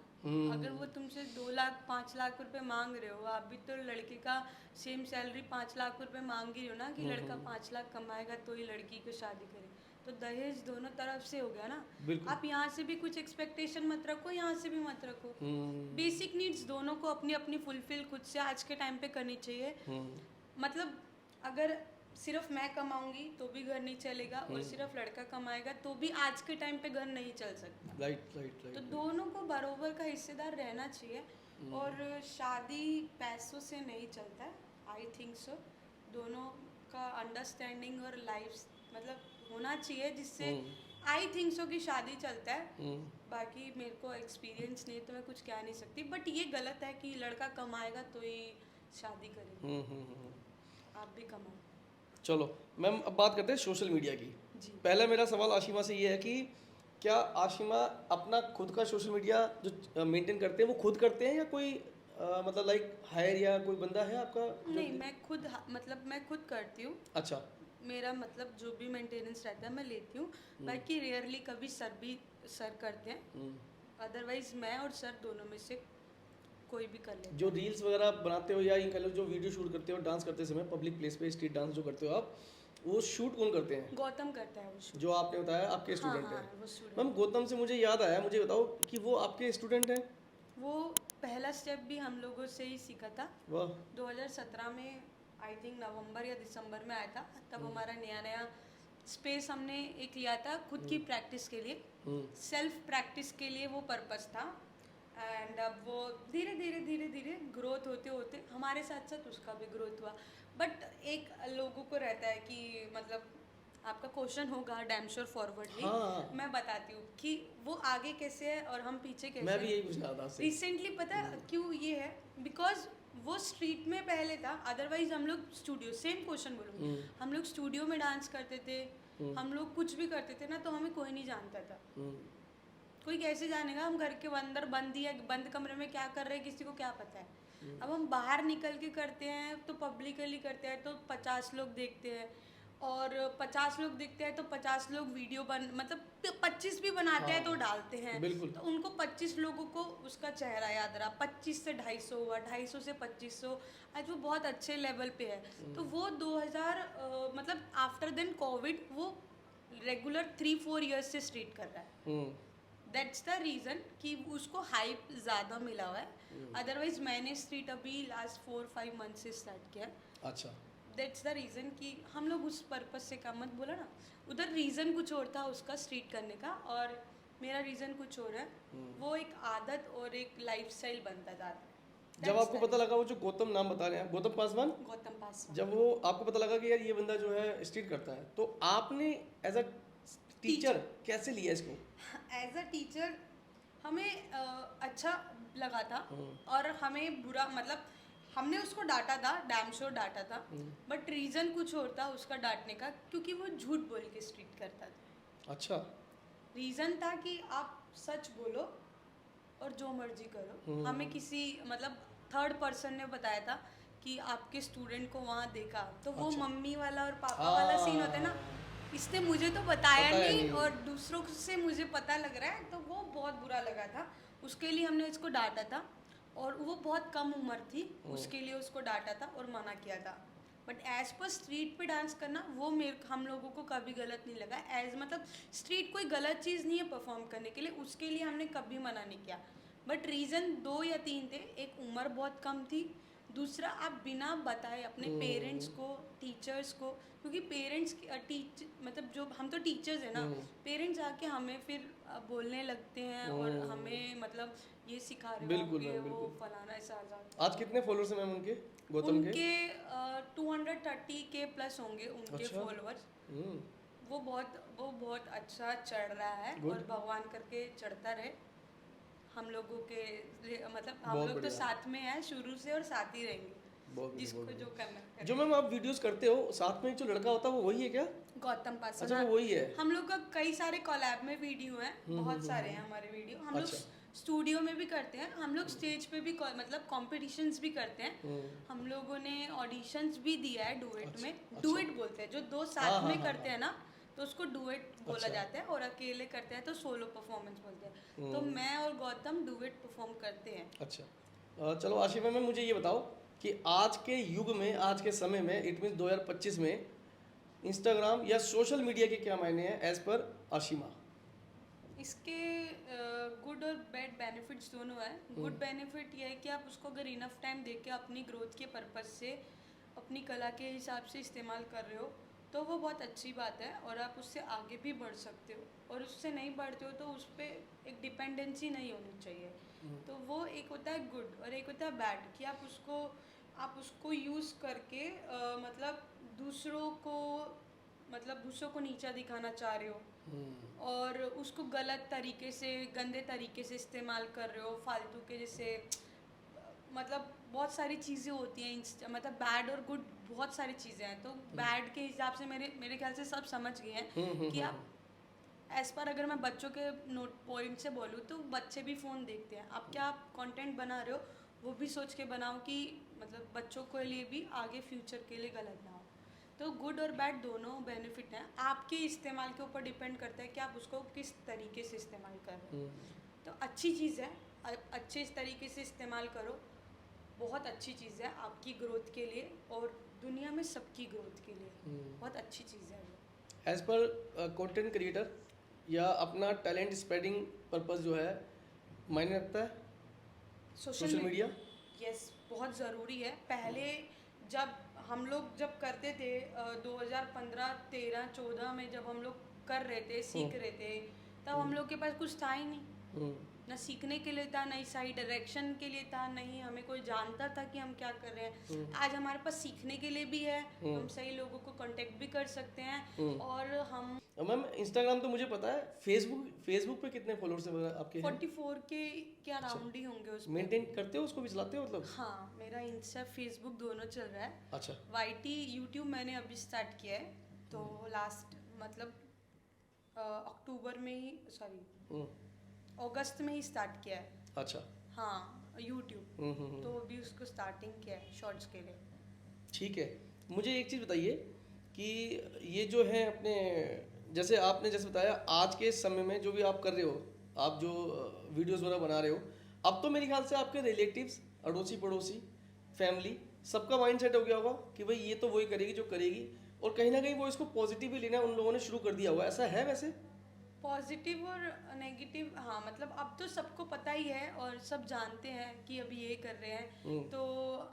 अगर वो तुमसे 2 लाख 5 लाख रुपए मांग रहे हो, आप भी तो लड़के का सेम सैलरी 5 लाख रुपए मांग ही रहे हो ना, कि लड़का 5 लाख कमाएगा तो ही लड़की को शादी करे, तो दहेज दोनों तरफ से हो गया ना। आप यहाँ से भी कुछ एक्सपेक्टेशन मत रखो, यहाँ से भी मत रखो। बेसिक नीड्स दोनों को अपनी अपनी फुलफिल खुद से आज के टाइम पे करनी चाहिए। मतलब अगर सिर्फ मैं कमाऊंगी तो भी घर नहीं चलेगा, और सिर्फ लड़का कमाएगा तो भी आज के टाइम पे घर नहीं चल सकता। राइट। तो दोनों को बरोबर का हिस्सेदार रहना चाहिए, और शादी पैसों से नहीं चलता है, आई थिंक सो। दोनों का अंडरस्टैंडिंग और लाइफ मतलब होना चाहिए, जिससे आई थिंक सो कि शादी चलता है। बाकी मेरे को एक्सपीरियंस नहीं है तो मैं कुछ कह नहीं सकती, बट ये गलत है कि लड़का कमाएगा तो ही शादी करेगा। आप भी कमाओ। चलो मैम, अब बात करते हैं सोशल मीडिया की। जी। पहला मेरा सवाल आशिमा से ये है कि क्या आशिमा अपना खुद का सोशल मीडिया जो मेंटेन करते हैं वो खुद करते हैं, या कोई मतलब लाइक हायर या कोई बंदा है आपका नहीं, मैं खुद करती हूँ। अच्छा। मेरा मतलब जो भी मेंटेनेंस रहता है मैं लेती हूँ। बाकी रेयरली कभी सर करते हैं, अदरवाइज मैं और सर दोनों में से कोई भी कर लेते। जो रील्स वगैरह बनाते हो या इन कह लो जो वीडियो शूट करते हो डांस करते समय, पब्लिक प्लेस पे स्ट्रीट डांस जो करते हो आप, वो शूट कौन करते हैं? गौतम करता है वो शूट। जो आपने बताया आपके स्टूडेंट हाँ, हैं। वो स्टूडेंट। मैम गौतम से मुझे याद आया, मुझे बताओ कि वो आपके स्टूडेंट हैं? वो पहला स्टेप भी हम लोगों से ही सीखा था। वाह। 2017 में आई थिंक नवंबर या दिसंबर में आया था, तब हमारा नया स्पेस हमने एक लिया था खुद की प्रैक्टिस के लिए, सेल्फ प्रैक्टिस के लिए वो पर्पस था। एंड अब वो धीरे धीरे ग्रोथ होते होते हमारे साथ साथ उसका भी ग्रोथ हुआ। बट एक लोगों को रहता है कि मतलब आपका क्वेश्चन होगा डैम श्योर फॉरवर्डली। हाँ। मैं बताती हूँ कि वो आगे कैसे है और हम पीछे कैसे। मैं भी यही पूछ रहा था आपसे। रिसेंटली पता क्यों ये है, बिकॉज वो स्ट्रीट में पहले था, अदरवाइज हम लोग स्टूडियो, सेम क्वेश्चन बोलूँगी, हम लोग स्टूडियो में डांस करते थे, हम लोग कुछ भी करते थे ना, तो हमें कोई नहीं जानता था, कोई कैसे जानेगा, हम घर के अंदर बंद ही है, बंद कमरे में क्या कर रहे हैं किसी को क्या पता है। अब हम बाहर निकल के करते हैं तो पब्लिकली करते हैं तो 50 लोग देखते हैं, और 50 लोग देखते हैं तो 50 लोग वीडियो मतलब 25 भी बनाते हैं तो डालते हैं, बिल्कुल। तो उनको 25 लोगों को उसका चेहरा याद रहा, 25 से 250 हुआ, 250 से 2500, आज वो बहुत अच्छे लेवल पे है। तो वो 2000 मतलब आफ्टर देन कोविड वो रेगुलर 3-4 ईयर्स से स्ट्रीट कर रहा है। दैट्स द रीज़न कि उसको हाइप ज़्यादा मिला हुआ है। अदरवाइज मैंने स्ट्रीट अभी लास्ट 4-5 मंथ से स्टार्ट किया है। अच्छा। दैट्स द रीज़न कि हम लोग उस पर्पस से काम मत बोला ना, उधर रीज़न कुछ और था उसका स्ट्रीट करने का, और मेरा रीज़न कुछ और है। वो एक आदत और एक लाइफस्टाइल बनता जाता है। जब आपको पता लगा, वो जो गौतम नाम बता रहे हैं, गौतम पासवान, गौतम पासवान, जब वो आपको पता लगा कि यार ये बंदा जो है स्ट्रीट करता है, तो आपने एज अ टीचर कैसे लिया इसको? एज अ टीचर हमें अच्छा लगा था, और हमें बुरा मतलब हमने उसको डांटा था, डैम श्योर डांटा था, बट रीज़न कुछ और था उसका डांटने का, क्योंकि वो झूठ बोल के स्ट्रीट करता था। अच्छा। रीज़न था कि आप सच बोलो और जो मर्जी करो। हमें किसी मतलब थर्ड पर्सन ने बताया था कि आपके स्टूडेंट को वहाँ देखा, तो वो अच्छा। मम्मी वाला और पापा वाला सीन होता है ना, इसने मुझे तो बताया नहीं और दूसरों से मुझे पता लग रहा है, तो वो बहुत बुरा लगा था। उसके लिए हमने इसको डांटा था, और वो बहुत कम उम्र थी, उसके लिए उसको डांटा था और मना किया था। बट एज पर स्ट्रीट पे डांस करना वो हम लोगों को कभी गलत नहीं लगा। एज मतलब स्ट्रीट कोई गलत चीज़ नहीं है परफॉर्म करने के लिए, उसके लिए हमने कभी मना नहीं किया। बट रीज़न 2 या 3 थे। एक उम्र बहुत कम थी, दूसरा आप बिना बताए अपने पेरेंट्स को, टीचर्स को, क्योंकि पेरेंट्स मतलब जो हम तो टीचर्स हैं ना, पेरेंट्स आके हमें फिर बोलने लगते हैं और हमें मतलब ये सिखा रहे हो, बिल्कुल ये मैम, वो बिल्कुल। फलाना ऐसा। आज कितने फॉलोअर्स हैं मैम उनके, गौतम के? उनके 230K प्लस होंगे उनके अच्छा। फॉलोअर्स। हम्म। वो बहुत अच्छा चढ़ रहा है, Good. और भगवान करके चढ़ता रहे। हम लोगों के मतलब हम बहुत लोग तो बढ़िया। साथ में हैं शुरू से और साथ ही रहेंगे, बहुत बढ़िया, जिसको बहुत जो बढ़िया। करना है जो करें। मैम आप वीडियोस करते हो, साथ में जो लड़का होता है वो वही है क्या? गौतम पासवान। अच्छा, वो वही है। हम लोग का कई सारे कोलैब में वीडियो हैं, बहुत सारे हैं हमारे वीडियो। हम लोग अच्छा। स्टूडियो में भी करते हैं, हम लोग स्टेज पे भी मतलब कॉम्पिटिशन्स भी करते हैं। हम लोगों ने ऑडिशंस भी दिया है डुएट में। डुएट बोलते हैं जो दो साथ में करते हैं ना, तो उसको डुएट बोला जाता है, और अकेले करते हैं तो सोलो परफॉर्मेंस बोलते हैं। तो मैं और गौतम डुएट परफॉर्म करते हैं। अच्छा। चलो आशिमा मैम, मुझे ये बताओ कि आज के युग में, आज के समय में, इट मीन्स 2025 में इंस्टाग्राम या सोशल मीडिया के क्या मायने हैं एज पर आशिमा? इसके गुड और बैड बेनिफिट्स दोनों है। गुड बेनिफिट ये है कि आप उसको अगर इनफ टाइम दे के अपनी ग्रोथ के पर्पस से, अपनी कला के हिसाब से इस्तेमाल कर रहे हो, तो वो बहुत अच्छी बात है, और आप उससे आगे भी बढ़ सकते हो। और उससे नहीं बढ़ते हो तो उस पर एक डिपेंडेंसी नहीं होनी चाहिए। तो वो एक होता है गुड, और एक होता है बैड कि आप उसको यूज़ करके मतलब दूसरों को नीचा दिखाना चाह रहे हो, और उसको गलत तरीके से, गंदे तरीके से इस्तेमाल कर रहे हो, फालतू के जैसे मतलब बहुत सारी चीज़ें होती हैं मतलब बैड और गुड बहुत सारी चीज़ें हैं। तो बैड के हिसाब से मेरे ख्याल से सब समझ गए हैं कि आप एज पर अगर मैं बच्चों के नोट पॉइंट से बोलूँ तो बच्चे भी फ़ोन देखते हैं। आप क्या कंटेंट बना रहे हो वो भी सोच के बनाओ कि मतलब बच्चों के लिए भी आगे फ्यूचर के लिए गलत ना हो। तो गुड और बैड दोनों बेनिफिट हैं, आपके इस्तेमाल के ऊपर डिपेंड करता है कि आप उसको किस तरीके से इस्तेमाल कर रहे हो। तो अच्छी चीज़ है, अच्छे इस तरीके से इस्तेमाल करो, बहुत अच्छी चीज़ है आपकी ग्रोथ के लिए और दुनिया में सबकी ग्रोथ के लिए बहुत अच्छी चीज़ है वो। एज पर कंटेंट क्रिएटर या अपना टैलेंट स्प्रेडिंग पर्पस जो है मायने रखता है सोशल मीडिया? यस, बहुत ज़रूरी है। पहले जब हम लोग करते थे 2015, 13, 14 में जब हम लोग कर रहे थे, सीख रहे थे, तब हम लोग के पास कुछ था ही नहीं, ना सीखने के लिए था, नहीं सही डायरेक्शन के लिए था, नहीं हमें कोई जानता था कि हम क्या कर रहे हैं। आज हमारे पास सीखने के लिए भी है, हम सही लोगों को कांटेक्ट भी कर सकते हैं। और हम मैम इंस्टाग्राम तो मुझे पता है, फेसबुक पे कितने फॉलोअर्स हैं आपके? 44 के क्या राउंड ही होंगे उसमें। मेंटेन करते हो उसको भी, चलाते हो मतलब? हाँ, मेरा इंस्टा फेसबुक दोनों चल रहा है। अच्छा। YT यूट्यूब मैंने अभी स्टार्ट किया है, तो लास्ट मतलब अक्टूबर में ही अगस्त में ही स्टार्ट किया है। अच्छा। हाँ, यूट्यूब। तो अभी उसको स्टार्टिंग किया है शॉर्ट्स के लिए। ठीक है, मुझे एक चीज़ बताइए कि ये जो है अपने, जैसे आपने जैसे बताया आज के समय में जो भी आप कर रहे हो, आप जो वीडियोस वगैरह बना रहे हो, अब तो मेरे ख्याल से आपके रिलेटिव्स, अड़ोसी पड़ोसी, फैमिली, सबका माइंड सेट हो गया होगा कि भाई ये तो वही करेगी जो करेगी, और कहीं ना कहीं वो इसको पॉजिटिव ही लेना उन लोगों ने शुरू कर दिया हुआ, ऐसा है वैसे? पॉजिटिव और नेगेटिव, हाँ, मतलब अब तो सबको पता ही है और सब जानते हैं कि अभी ये कर रहे हैं, तो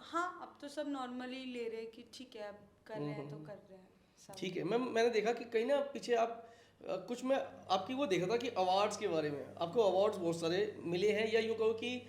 हाँ अब तो सब नॉर्मली ले रहे हैं कि ठीक है अब कर रहे हैं तो कर रहे हैं सब। ठीक है मैम, मैंने देखा कि कहीं ना पीछे आप कुछ मैं आपकी वो देखा था कि अवार्ड्स के बारे में, आपको अवार्ड्स बहुत सारे मिले हैं, या यूँ कहो कि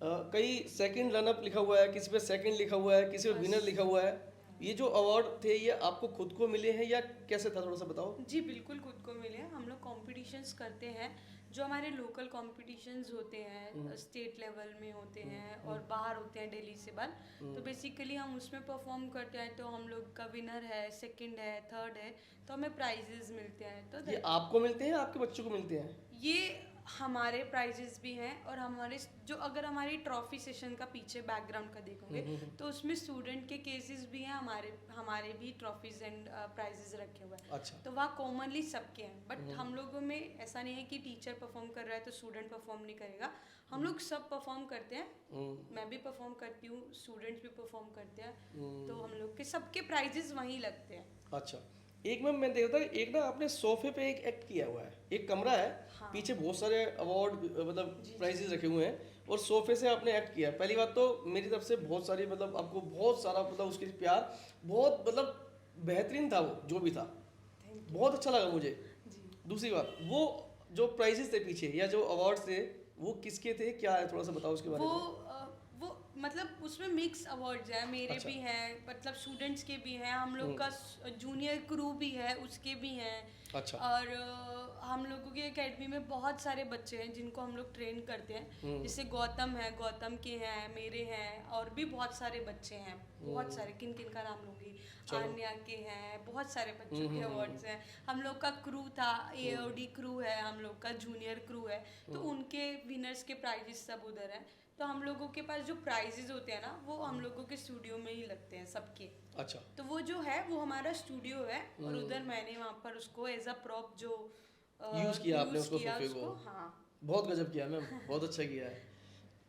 कई सेकंड रनअप लिखा हुआ है, किसी पे सेकंड लिखा हुआ है, किसी पे विनर लिखा हुआ है। ये जो अवार्ड थे ये आपको खुद को मिले हैं या कैसे था, थोड़ा सा बताओ। जी बिल्कुल खुद को मिले हैं। हम लोग कॉम्पिटिशन्स करते हैं, जो हमारे लोकल कॉम्पिटिशन्स होते हैं, स्टेट लेवल में होते हैं और बाहर होते हैं दिल्ली से बाहर, तो बेसिकली हम उसमें परफॉर्म करते हैं, तो हम लोग का विनर है, सेकंड है, थर्ड है, तो हमें प्राइजेस मिलते हैं। तो ये आपको मिलते हैं, आपके बच्चों को मिलते हैं? ये हमारे प्राइजेस भी हैं और हमारे जो, अगर हमारी ट्रॉफी सेशन का पीछे बैकग्राउंड का देखोगे तो उसमें स्टूडेंट के केसेस भी हैं, हमारे भी ट्रॉफीज एंड प्राइजेस रखे हुए हैं। अच्छा। तो वहाँ कॉमनली सबके हैं, बट हम लोगों में ऐसा नहीं है कि टीचर परफॉर्म कर रहा है तो स्टूडेंट परफॉर्म नहीं करेगा। हम लोग सब परफॉर्म करते हैं, मैं भी परफॉर्म करती हूँ, स्टूडेंट्स भी परफॉर्म करते हैं, तो हम लोग के सबके प्राइजेस वहीं लगते हैं। अच्छा। एक मैम मैं देखता एक ना आपने सोफे पे एक एक्ट किया हुआ है, एक कमरा है, हाँ। पीछे बहुत सारे अवार्ड मतलब प्राइजेस रखे हुए हैं और सोफे से आपने एक्ट किया है। पहली बात तो मेरी तरफ से बहुत सारी मतलब आपको बहुत सारा मतलब उसके लिए प्यार, बहुत मतलब बेहतरीन था वो जो भी था, बहुत अच्छा लगा मुझे। दूसरी बात, वो जो प्राइजेस थे पीछे या जो अवार्ड्स थे वो किसके थे, क्या है, थोड़ा सा बताओ उसके बारे में। वो मतलब उसमें मिक्स अवार्ड्स हैं, मेरे अच्छा। भी हैं, मतलब स्टूडेंट्स के भी हैं, हम लोग का जूनियर क्रू भी है उसके भी हैं। अच्छा। और हम लोगों की एकेडमी में बहुत सारे बच्चे हैं जिनको हम लोग ट्रेन करते हैं, जैसे गौतम है, गौतम के हैं, मेरे हैं, और भी बहुत सारे बच्चे हैं, बहुत सारे, किन किन का नाम लूँगी, आन्या के हैं, बहुत सारे बच्चों के अवार्ड्स हैं। हम लोग का क्रू था, AOD क्रू है, हम लोग का जूनियर क्रू है, तो उनके विनर्स के प्राइजेस सब उधर हैं। तो हम लोगों के पास जो प्राइजेस होते हैं ना, वो हम लोगों के स्टूडियो में ही लगते हैं सबके। अच्छा। तो वो जो है वो हमारा स्टूडियो है और उधर मैंने वहाँ पर उसको एज अ प्रॉप जो यूज किया आपने उसको, सोफे को। हाँ बहुत गजब किया मैम, बहुत अच्छा किया है।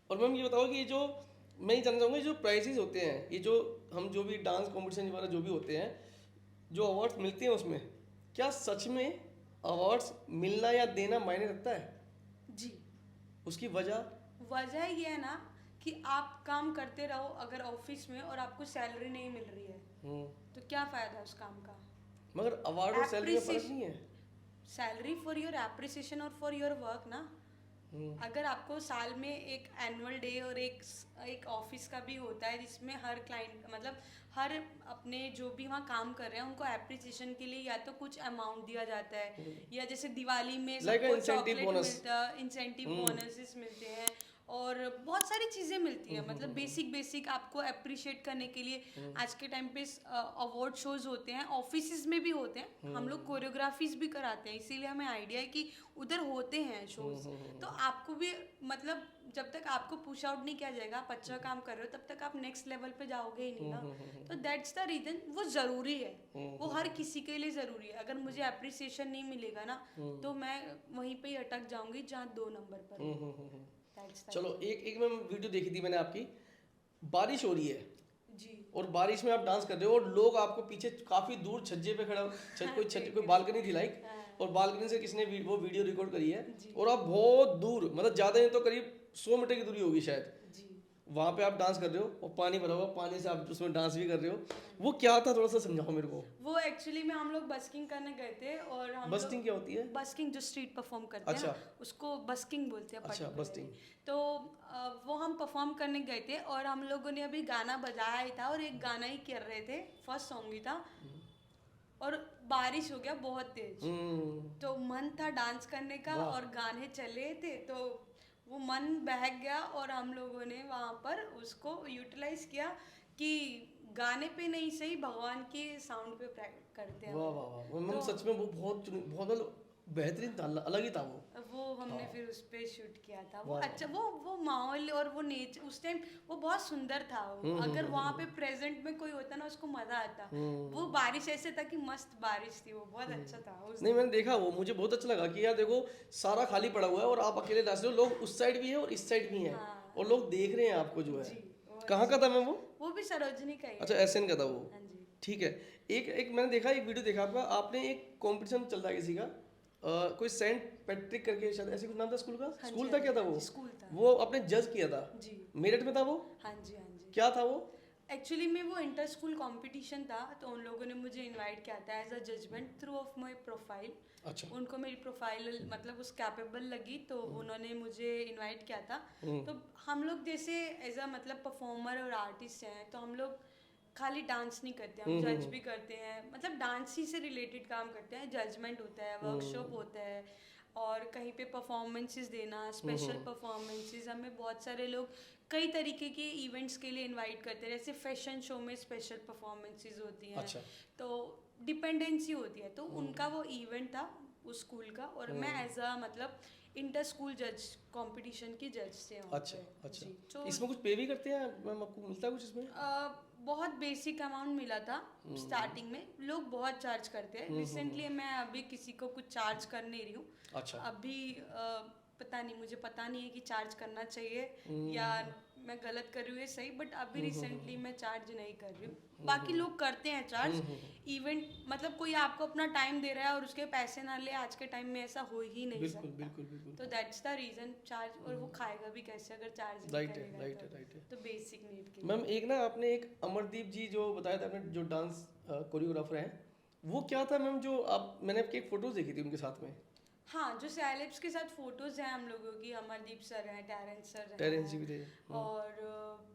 और मैम ये बताओ कि ये जो मैं ये जानना चाहूँगा, जो प्राइजेस होते हैं, ये जो हम जो भी डांस कॉम्पिटिशन वगैरह जो भी होते हैं, जो अवार्ड्स मिलते हैं उसमें, क्या सच में अवार्ड्स मिलना या देना मायने रखता है? जी। उसकी वजह ये है ना कि आप काम करते रहो अगर ऑफिस में और आपको सैलरी नहीं मिल रही है तो क्या फायदा उस काम का। मगर अवार्ड और सैलरी में फर्क नहीं है? सैलरी फॉर योर एप्रिसिएशन और फॉर योर वर्क ना। अगर आपको साल में एक एनुअल डे और एक ऑफिस का भी होता है जिसमें हर क्लाइंट मतलब हर अपने जो भी वहाँ काम कर रहे हैं उनको एप्रिसिएशन के लिए या तो कुछ अमाउंट दिया जाता है या जैसे दिवाली में सबको चॉकलेट मिलता है, इंसेंटिव बोनसेस मिलते हैं और बहुत सारी चीज़ें मिलती हैं। मतलब बेसिक आपको अप्रिशिएट करने के लिए आज के टाइम पे अवार्ड शोज होते हैं, ऑफिस में भी होते हैं, हम लोग कोरियोग्राफीज भी कराते हैं, इसीलिए हमें आइडिया है कि उधर होते हैं शोज। तो आपको भी मतलब जब तक आपको पुश आउट नहीं किया जाएगा, आप अच्छा काम कर रहे हो, तब तक आप नेक्स्ट लेवल पे जाओगे ही नहीं ना। तो दैट्स द रीजन, वो ज़रूरी है, वो हर किसी के लिए ज़रूरी है। अगर मुझे अप्रिसिएशन नहीं मिलेगा ना तो मैं वहीं पे ही अटक जाऊंगी जहाँ 2 नंबर पर। चलो एक मैं वीडियो देखी थी मैंने आपकी, बारिश हो रही है जी और बारिश में आप डांस कर रहे हो और लोग आपको पीछे काफी दूर छज्जे पे खड़ा, कोई बालकनी थी लाइक, और बालकनी से किसी ने वो वीडियो रिकॉर्ड करी है और आप बहुत दूर मतलब ज्यादा नहीं तो करीब 100 मीटर की दूरी होगी शायद, वहाँ पे आप डांस कर रहे हो और पानी भरा हुआ, पानी से आप उसमें डांस भी कर रहे हो, वो क्या था, थोड़ा सा समझाओ मेरे को। वो एक्चुअली में हम लोग बस्किंग करने गए थे और हम बस्किंग क्या होती है? बस्किंग जो स्ट्रीट परफॉर्म करते हैं ना, उसको बस्किंग बोलते हैं। अच्छा, बस्किंग। तो वो हम परफॉर्म करने गए थे और हम लोगों ने अभी गाना बजाया ही था और एक गाना ही कर रहे थे, फर्स्ट सॉन्ग ही था और बारिश हो गया बहुत तेज, तो मन था डांस करने का और गाने चले थे तो वो मन बहक गया और हम लोगों ने वहाँ पर उसको यूटिलाइज किया कि गाने पे नहीं सही भगवान के साउंड पे करते हैं। वाह वाह वाह, सच में वो बहुत बेहतरीन था, अलग ही था वो। हमने फिर उस पे शूट किया था। वो वाह। अच्छा, वो माहौल और वो नेचर उस टाइम वो बहुत सुंदर था। अगर वहाँ पे प्रेजेंट में कोई होता ना, उसको मजा आता। वो बारिश ऐसे था कि मस्त बारिश थी, वो बहुत अच्छा था उस नहीं मैंने देखा वो, मुझे बहुत अच्छा लगा कि यार देखो सारा खाली पड़ा हुआ है और आप अकेले नाच रहे हो, लोग उस साइड भी है और इस साइड भी है, और लोग देख रहे हैं आपको जो है। जी, कहाँ का था मैम वो भी सरोजनी का ही है। अच्छा, एसएन का था वो। हाँ जी। ठीक है। एक एक मैंने देखा, एक वीडियो देखा आपका, आपने एक कंपटीशन चल रहा है किसी का, कोई सेंट पैट्रिक करके शायद ऐसे कुछ नाम था स्कूल का, हाँ स्कूल जी, था, क्या था हाँ वो? जी, स्कूल था। वो आपने जज किया था जी। मेरठ में था वो? हाँ जी, हाँ जी। क्या था वो? एक्चुअली में वो इंटर स्कूल कंपटीशन था, तो उन लोगों ने मुझे इनवाइट किया था as a judgement through of my profile. अच्छा। उनको मेरी प्रोफाइल मतलब उस कैपेबल लगी, तो उन्होंने मुझे इनवाइट किया था। तो हम लोग जैसे एज अ मतलब परफॉर्मर और आर्टिस्ट हैं, तो हम लोग खाली डांस नहीं करते, हम जज भी करते हैं, मतलब डांस ही से रिलेटेड काम करते हैं। जजमेंट होता है, वर्कशॉप होता है, और कहीं पे परफॉर्मेंसेस देना, स्पेशल परफॉर्मेंसेस। हमें बहुत सारे लोग कई तरीके के इवेंट्स के लिए इनवाइट करते हैं, जैसे फैशन शो में स्पेशल परफॉर्मेंसेस होती हैं। अच्छा। तो डिपेंडेंसी होती है, तो उनका वो इवेंट था उस स्कूल का, और मैं एज अ मतलब इंटर स्कूल जज कंपटीशन की जज से हूँ। अच्छा अच्छा। जी, तो इसमें कुछ पे भी करते हैं मैम, आपको मिलता है कुछ इसमें? बहुत बेसिक अमाउंट मिला था स्टार्टिंग में। लोग बहुत चार्ज करते हैं। रिसेंटली मैं अभी किसी को कुछ चार्ज कर नहीं रही हूँ। अच्छा। अभी पता नहीं, मुझे पता नहीं है कि चार्ज करना चाहिए या मैं गलत कर रही हूँ, ये सही, बट अभी रिसेंटली मैं चार्ज नहीं कर रही हूँ। बाकी लोग करते हैं चार्ज। इवेंट मतलब कोई आपको अपना टाइम दे रहा है और उसके पैसे ना ले, आज के टाइम में ऐसा हो ही नहीं बिल्कुल सकता। बिल्कुल बिल्कुल। तो दैट्स द रीजन चार्ज। और वो खाएगा भी कैसे अगर चार्ज नहीं राइट है, करेगा? राइट है, राइट है। तो बेसिक नीड के लिए। मैम एक ना आपने एक अमरदीप जी जो बताया था आपने, जो डांस कोरियोग्राफर हैं, वो क्या था मैम जो आप, मैंने आपकी एक फोटोज देखी थी उनके साथ में? हाँ, जो सैलेब्स के साथ फोटोज हैं हम लोगों की, अमरदीप सर हैं, टैरेंस सर हैं, टेरेंस जी भी थे। और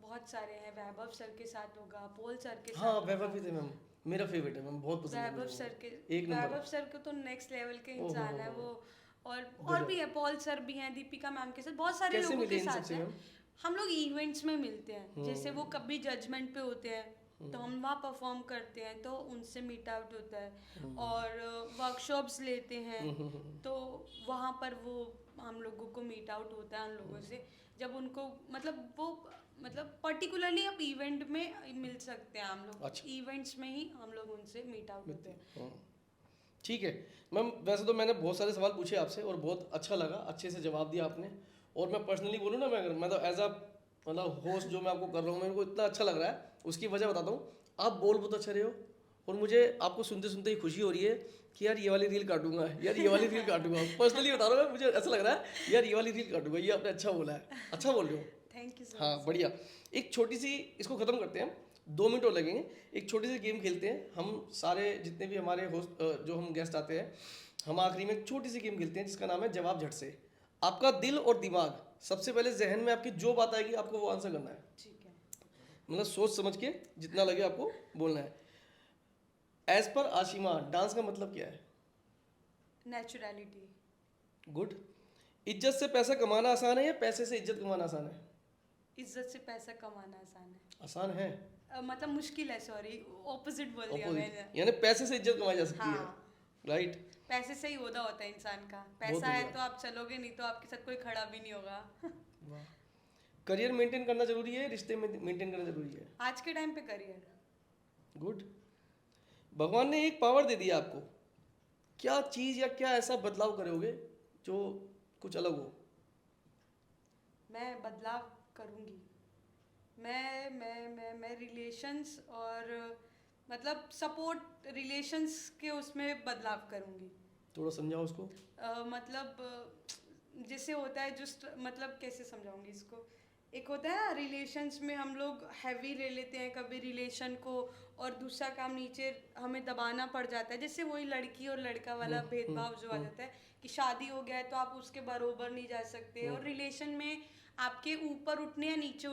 बहुत सारे हैं। वैभव सर के साथ होगा, पोल सर के साथ हाँ होगा। वैभव भी थे मैम, मेरा फेवरेट है मैम, बहुत पसंद है वैभव मुझे सर वो। के, एक नंबर। वैभव सर को तो नेक्स्ट लेवल के ओहो इंसान है हो। वो। और गजब। भी है, पॉल सर भी हैं, दीपिका मैम के साथ, बहुत सारे कैसे लोगों मिले के इन साथ सबसे हैं। मैम? हम लोग इवेंट्स में मिलते हैं, जैसे वो कभी जजमेंट पे होते हैं तो हम वहाँ परफॉर्म करते हैं, तो उनसे मीट आउट होता है। और वर्कशॉप्स लेते हैं, तो वहाँ पर वो हम लोगों को मीट आउट होता है उन लोगों से। जब उनको मतलब वो मतलब पर्टिकुलरली अब इवेंट में मिल सकते हैं हम लोग। अच्छा। इवेंट्स में ही हम लोग उनसे मीट आउट होते हैं। ठीक है मैम, वैसे तो मैंने बहुत सारे सवाल पूछे आपसे और बहुत अच्छा लगा, अच्छे से जवाब दिया आपने। और मैं पर्सनली बोलूँ ना, मैं तो एज अ मतलब होस्ट जो मैं आपको कर रहा हूँ, मेरे को इतना अच्छा लग रहा है, उसकी वजह बताता हूँ। आप बोल बहुत अच्छे रहे हो, और मुझे आपको सुनते सुनते ही खुशी हो रही है कि यार ये वाली रील काटूंगा, यार ये वाली रील काटूंगा। पर्सनली बता रहा हूँ, मुझे ऐसा लग रहा है यार ये वाली रील काटूंगा। ये आपने अच्छा बोला है, अच्छा बोल रहे हो। थैंक यू सो हाँ बढ़िया। एक छोटी सी, इसको ख़त्म करते हैं, 2 मिनट और लगेंगे। एक छोटी सी गेम खेलते हैं हम सारे, जितने भी हमारे होस्ट जो हम गेस्ट आते हैं, हम आखिरी में एक छोटी सी गेम खेलते हैं जिसका नाम है जवाब झट से। आपका दिल और दिमाग, सबसे पहले जहन में आपकी जो बात आएगी आपको वो आंसर करना है। ठीक है। मतलब सोच समझ के जितना लगे आपको बोलना है। एज पर आशिमा, डांस का मतलब क्या है? नेचुरलिटी। गुड। इज्जत से पैसा कमाना आसान है या पैसे से इज्जत कमाना आसान है? इज्जत से पैसा कमाना आसान है। आसान है? मतलब मुश्किल है, सॉरी, ऑपोजिट बोल दिया Opposite। मैंने। यानी पैसे से इज्जत कमाई जा सकती है, हाँ, राइट? पैसे से ही ओहदा होता है इंसान का। बहुत पैसा है बढ़िया। तो आप चलोगे, नहीं तो आपके साथ कोई खड़ा भी नहीं होगा। वाह। करियर मेंटेन करना जरूरी है, रिश्ते में मेंटेन करना जरूरी है? आज के टाइम पे करियर। गुड। भगवान ने एक पावर दे दिया आपको, क्या चीज या क्या ऐसा बदलाव करोगे जो कुछ अलग हो? मैं बदलाव करूँगी। मैं रिलेशंस और मतलब सपोर्ट रिलेशंस के उसमें बदलाव करूँगी। थोड़ा समझाओ उसको। मतलब जैसे होता है मतलब कैसे समझाऊंगी इसको। एक होता है रिलेशंस में हम लोग हैवी ले लेते हैं कभी रिलेशन को, और दूसरा काम नीचे हमें दबाना पड़ जाता है। जैसे वही लड़की और लड़का वाला भेदभाव जो आ जाता है कि शादी हो गया है तो आप उसके बरोबर नहीं जा सकते, और रिलेशन में आपके ऊपर उठने या नीचे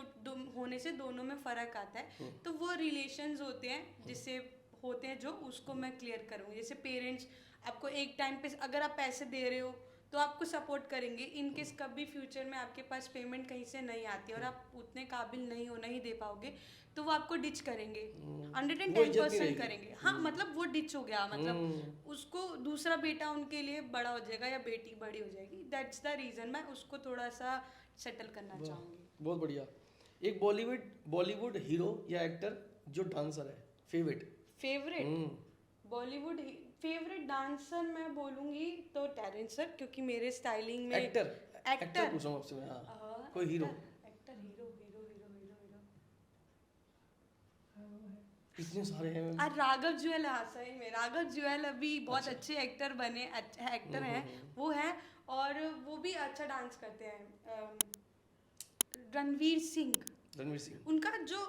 होने से दोनों में फ़र्क आता है। तो वो रिलेशंस होते हैं जिससे होते हैं, जो उसको मैं क्लियर करूँगी। जैसे पेरेंट्स आपको एक टाइम पे अगर आप पैसे दे रहे हो तो आपको सपोर्ट करेंगे। इन केस कभी फ्यूचर में आपके पास पेमेंट कहीं से नहीं आती और आप उतने काबिल नहीं हो, नहीं दे पाओगे, तो वो आपको डिच करेंगे, 110% करेंगे। हाँ मतलब वो डिच हो गया, मतलब उसको दूसरा बेटा उनके लिए बड़ा हो जाएगा या बेटी बड़ी हो जाएगी। दैट्स द रीज़न मैं उसको थोड़ा सा सेटल करना चाहूँगी। बहुत बढ़िया। एक बॉलीवुड हीरो या एक्टर जो डांसर है, फेवरेट बॉलीवुड फेवरेट डांसर मैं बोलूँगी तो टेरेंस सर, क्योंकि मेरे स्टाइलिंग में एक्टर एक्टर पूछ रहा हूँ आपसे मैं। हाँ, कोई hero. Actor hero hero hero hero इतने सारे हैं। और राघव जुएल, हाँ सही में राघव जुएल अभी बहुत अच्छे एक्टर बने, अच्छे एक्टर हैं वो हैं, और वो भी अच्छा डांस करते हैं। रणवीर सिंह, उनका जो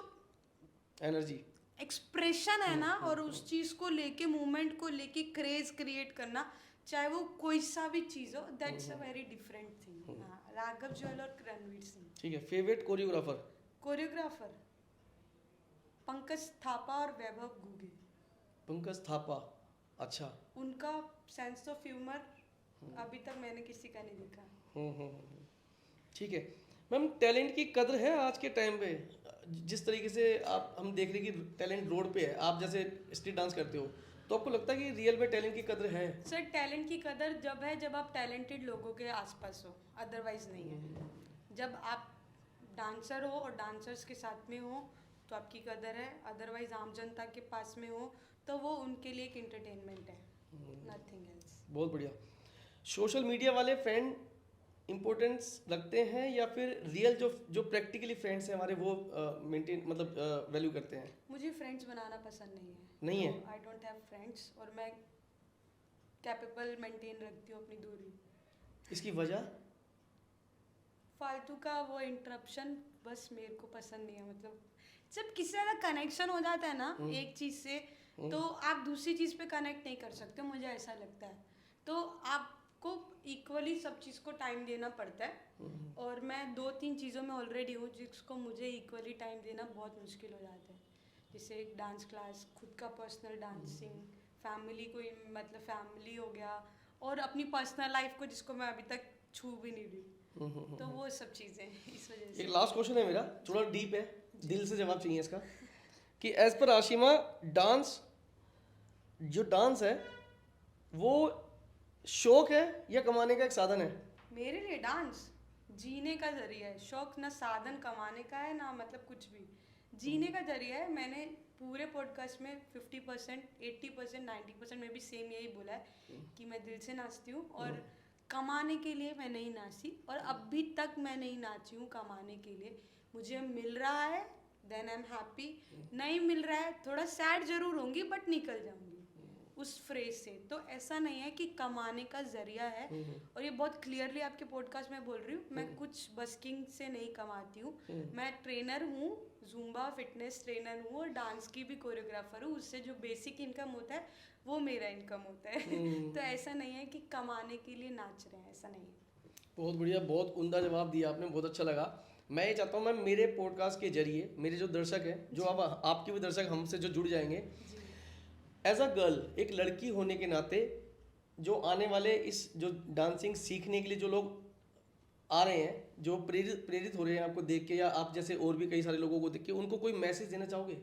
एनर्जी, एक्सप्रेशन है ना, और उस चीज़ को लेके, मूवमेंट को लेके क्रेज क्रिएट करना, चाहे वो कोई सा भी चीज़ हो, that's a very different thing. हाँ, राघव जुएल और रणवीर सिंह। ठीक है। फेवरेट कोरियोग्राफर पंकज थापा और वैभव घुगे। पंकज थापा, अच्छा। उनका सेंस ऑफ ह्यूमर अभी तक मैंने किसी का नहीं देखा। ठीक है मैम, टैलेंट की कद्र है आज के टाइम पे? जिस तरीके से आप हम देख रहे हैं कि टैलेंट रोड पे है, आप जैसे स्ट्रीट डांस करते हो, तो आपको लगता है कि रियल में टैलेंट की कद्र है? सर टैलेंट की कदर जब है जब आप टैलेंटेड लोगों के आसपास हो, अदरवाइज नहीं है। जब आप डांसर हो और डांसर्स के साथ में हो तो आपकी कदर है, अदरवाइज आम जनता के पास में हो तो वो उनके लिए एक इंटरटेनमेंट है, नथिंग एल्स। बहुत बढ़िया। सोशल मीडिया वाले फ्रेंड इम्पोर्टेंस लगते हैं या फिर रियल जो प्रैक्टिकली फ्रेंड्स हैं हमारे वो मेंटेन मतलब वैल्यू करते हैं? मुझे फ्रेंड्स बनाना पसंद नहीं है। नहीं है? आई डोंट हैव फ्रेंड्स, और मैं कैपेबल मेंटेन रखती हूँ अपनी दूरी। इसकी वजह? फालतू का वो इंटरप्शन बस मेरे को पसंद नहीं है। मतलब जब किसी से कनेक्शन हो जाता है ना एक चीज़ से, तो आप दूसरी चीज़ पे कनेक्ट नहीं कर सकते, मुझे ऐसा लगता है। तो आपको इक्वली सब चीज़ को टाइम देना पड़ता है, और मैं 2-3 चीज़ों में ऑलरेडी हूँ जिसको मुझे इक्वली टाइम देना बहुत मुश्किल हो जाता है। जैसे डांस क्लास, खुद का पर्सनल डांसिंग, फैमिली कोई मतलब फैमिली हो गया, और अपनी पर्सनल लाइफ को जिसको मैं अभी तक छू भी नहीं रही, तो वो सब चीज़ें इस वजह से। एक लास्ट क्वेश्चन है मेरा, थोड़ा डीप है, दिल से जवाब चाहिए इसका, कि एज पर आशिमा जो डांस है वो शौक है या कमाने का एक साधन है? मेरे लिए डांस जीने का जरिया है। शौक ना साधन कमाने का है ना मतलब कुछ भी, जीने का जरिया है। मैंने पूरे पॉडकास्ट में 50%, 80%, 90% में भी सेम यही बोला है कि मैं दिल से नाचती हूँ, और कमाने के लिए मैं नहीं नाची, और अभी तक मैं नहीं नाची हूँ कमाने के लिए। मुझे मिल रहा है देन आई एम हैप्पी, नहीं मिल रहा है थोड़ा सैड जरूर होंगी बट निकल जाऊंगी उस फ्रेज से। तो ऐसा नहीं है कि कमाने का जरिया है, और ये बहुत क्लियरली आपके पॉडकास्ट में बोल रही हूँ, मैं कुछ बस्किंग से नहीं कमाती हूँ। मैं ट्रेनर हूँ, जूम्बा फिटनेस ट्रेनर हूँ, और डांस की भी कोरियोग्राफर हूँ। उससे जो बेसिक इनकम होता है वो मेरा इनकम होता है। तो ऐसा नहीं है कि कमाने के लिए नाच रहे हैं, ऐसा नहीं है। बहुत बढ़िया, बहुत उम्दा जवाब दिया आपने, बहुत अच्छा लगा। मैं ये चाहता हूँ मैम, मेरे पॉडकास्ट के जरिए मेरे जो दर्शक हैं, जो अब आपके भी दर्शक हमसे जो जुड़ जाएंगे, एज अ गर्ल, एक लड़की होने के नाते, जो आने वाले इस जो डांसिंग सीखने के लिए जो लोग आ रहे हैं, जो प्रेरित हो रहे हैं आपको देख के, या आप जैसे और भी कई सारे लोगों को देख के, उनको कोई मैसेज देना चाहोगे?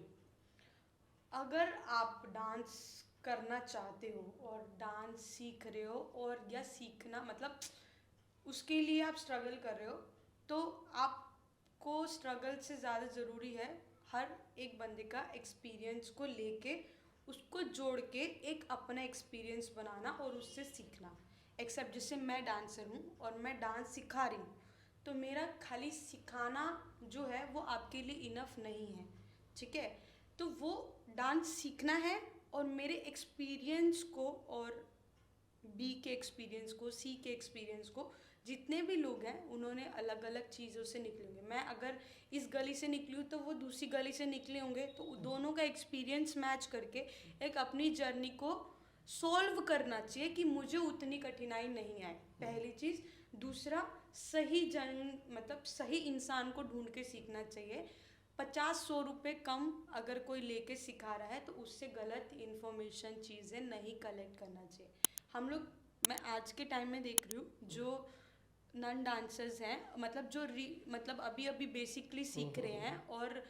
अगर आप डांस करना चाहते हो और डांस सीख रहे हो, और या सीखना मतलब उसके लिए आप स्ट्रगल कर रहे हो, तो आपको स्ट्रगल से ज़्यादा ज़रूरी है हर एक बंदे का एक्सपीरियंस को लेके उसको जोड़ के एक अपना एक्सपीरियंस बनाना और उससे सीखना। एक्सेप्ट जैसे मैं डांसर हूँ और मैं डांस सिखा रही हूँ, तो मेरा खाली सिखाना जो है वो आपके लिए इनफ नहीं है, ठीक है? तो वो डांस सीखना है, और मेरे एक्सपीरियंस को, और बी के एक्सपीरियंस को, सी के एक्सपीरियंस को, जितने भी लोग हैं उन्होंने अलग अलग चीज़ों से निकले होंगे। मैं अगर इस गली से निकली हूँ तो वो दूसरी गली से निकले होंगे, तो दोनों का एक्सपीरियंस मैच करके एक अपनी जर्नी को सोल्व करना चाहिए कि मुझे उतनी कठिनाई नहीं आए, पहली चीज़। दूसरा, सही मतलब सही इंसान को ढूंढ के सीखना चाहिए। 50-100 रुपये कम अगर कोई लेके सिखा रहा है तो उससे गलत इन्फॉर्मेशन चीज़ें नहीं कलेक्ट करना चाहिए। हम लोग मैं आज के टाइम में देख रही हूँ जो नन डांसर्स हैं, मतलब जो मतलब अभी अभी बेसिकली सीख रहे हैं, और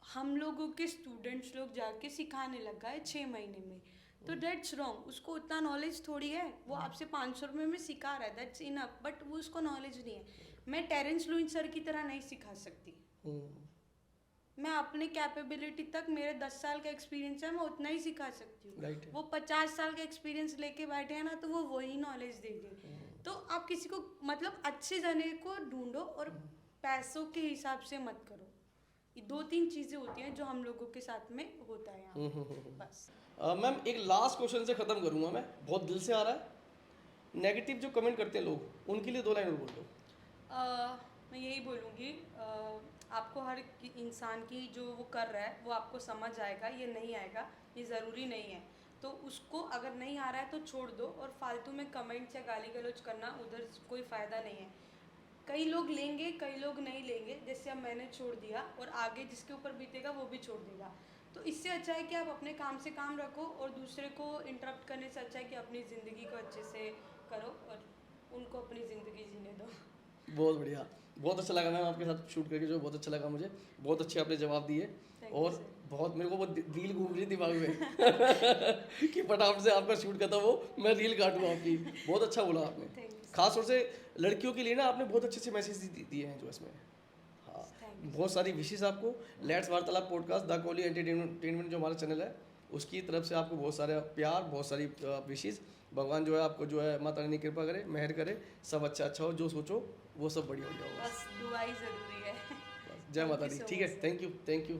हम लोगों के स्टूडेंट्स लोग जाके सिखाने लगा है 6 महीने में, तो डेट्स रॉन्ग। उसको उतना नॉलेज थोड़ी है, वो आपसे 500 रुपये में सिखा रहा है, दैट्स इनफ, बट वो उसको नॉलेज नहीं है। मैं टेरेंस लुइस सर की तरह नहीं सिखा सकती। मैं अपने कैपेबिलिटी तक, मेरे 10 साल का एक्सपीरियंस है, मैं उतना ही सिखा सकती हूँ। Right. वो 50 साल का एक्सपीरियंस लेके बैठे हैं ना, तो वो वही नॉलेज देंगे। तो आप किसी को मतलब अच्छे जने को ढूंढो और पैसों के हिसाब से मत करो। ये 2-3 चीज़ें होती हैं जो हम लोगों के साथ में होता है यहाँ बस। मैम एक लास्ट क्वेश्चन से ख़त्म करूँगा, मैं बहुत दिल से आ रहा है। नेगेटिव जो कमेंट करते हैं लोग, उनके लिए 2 लाइन और बोल दो। मैं यही बोलूँगी, आपको हर इंसान की जो वो कर रहा है वो आपको समझ आएगा, ये नहीं आएगा ये ज़रूरी नहीं है। तो उसको अगर नहीं आ रहा है तो छोड़ दो, और फालतू में कमेंट्स या गाली गलौज करना उधर कोई फ़ायदा नहीं है। कई लोग लेंगे, कई लोग नहीं लेंगे, जैसे अब मैंने छोड़ दिया, और आगे जिसके ऊपर बीतेगा वो भी छोड़ देगा। तो इससे अच्छा है कि आप अपने काम से काम रखो, और दूसरे को इंटरप्ट करने से अच्छा है कि अपनी ज़िंदगी को अच्छे से करो और उनको अपनी ज़िंदगी जीने दो। बहुत बढ़िया, बहुत अच्छा लगा मैम आपके साथ शूट करके, जो बहुत अच्छा लगा मुझे। बहुत अच्छे आपने जवाब दिए, Thank you, और sir. बहुत मेरे को वो रील घूम रही दिमाग में कि फटाफट से आपका शूट खत्म हो, मैं रील काटूँ आपकी। बहुत अच्छा बोला आपने। Thank you, sir. खास तौर से लड़कियों के लिए ना आपने बहुत अच्छे से मैसेज दिए हैं जो इसमें। हाँ, Thank you. बहुत सारी विशेष आपको। लेट्स वार्तालाप पॉडकास्ट द कोहली एंटरटेनमेंट जो हमारा चैनल है, उसकी तरफ से आपको बहुत सारे प्यार, बहुत सारी विशेष। भगवान जो है आपको जो है माता रानी कृपा करे, मेहर करे, सब अच्छा अच्छा हो, जो सोचो वो सब बढ़िया हो जाओ। बस दुआ ही ज़रूरी है। जय माता दी। ठीक है, थैंक यू।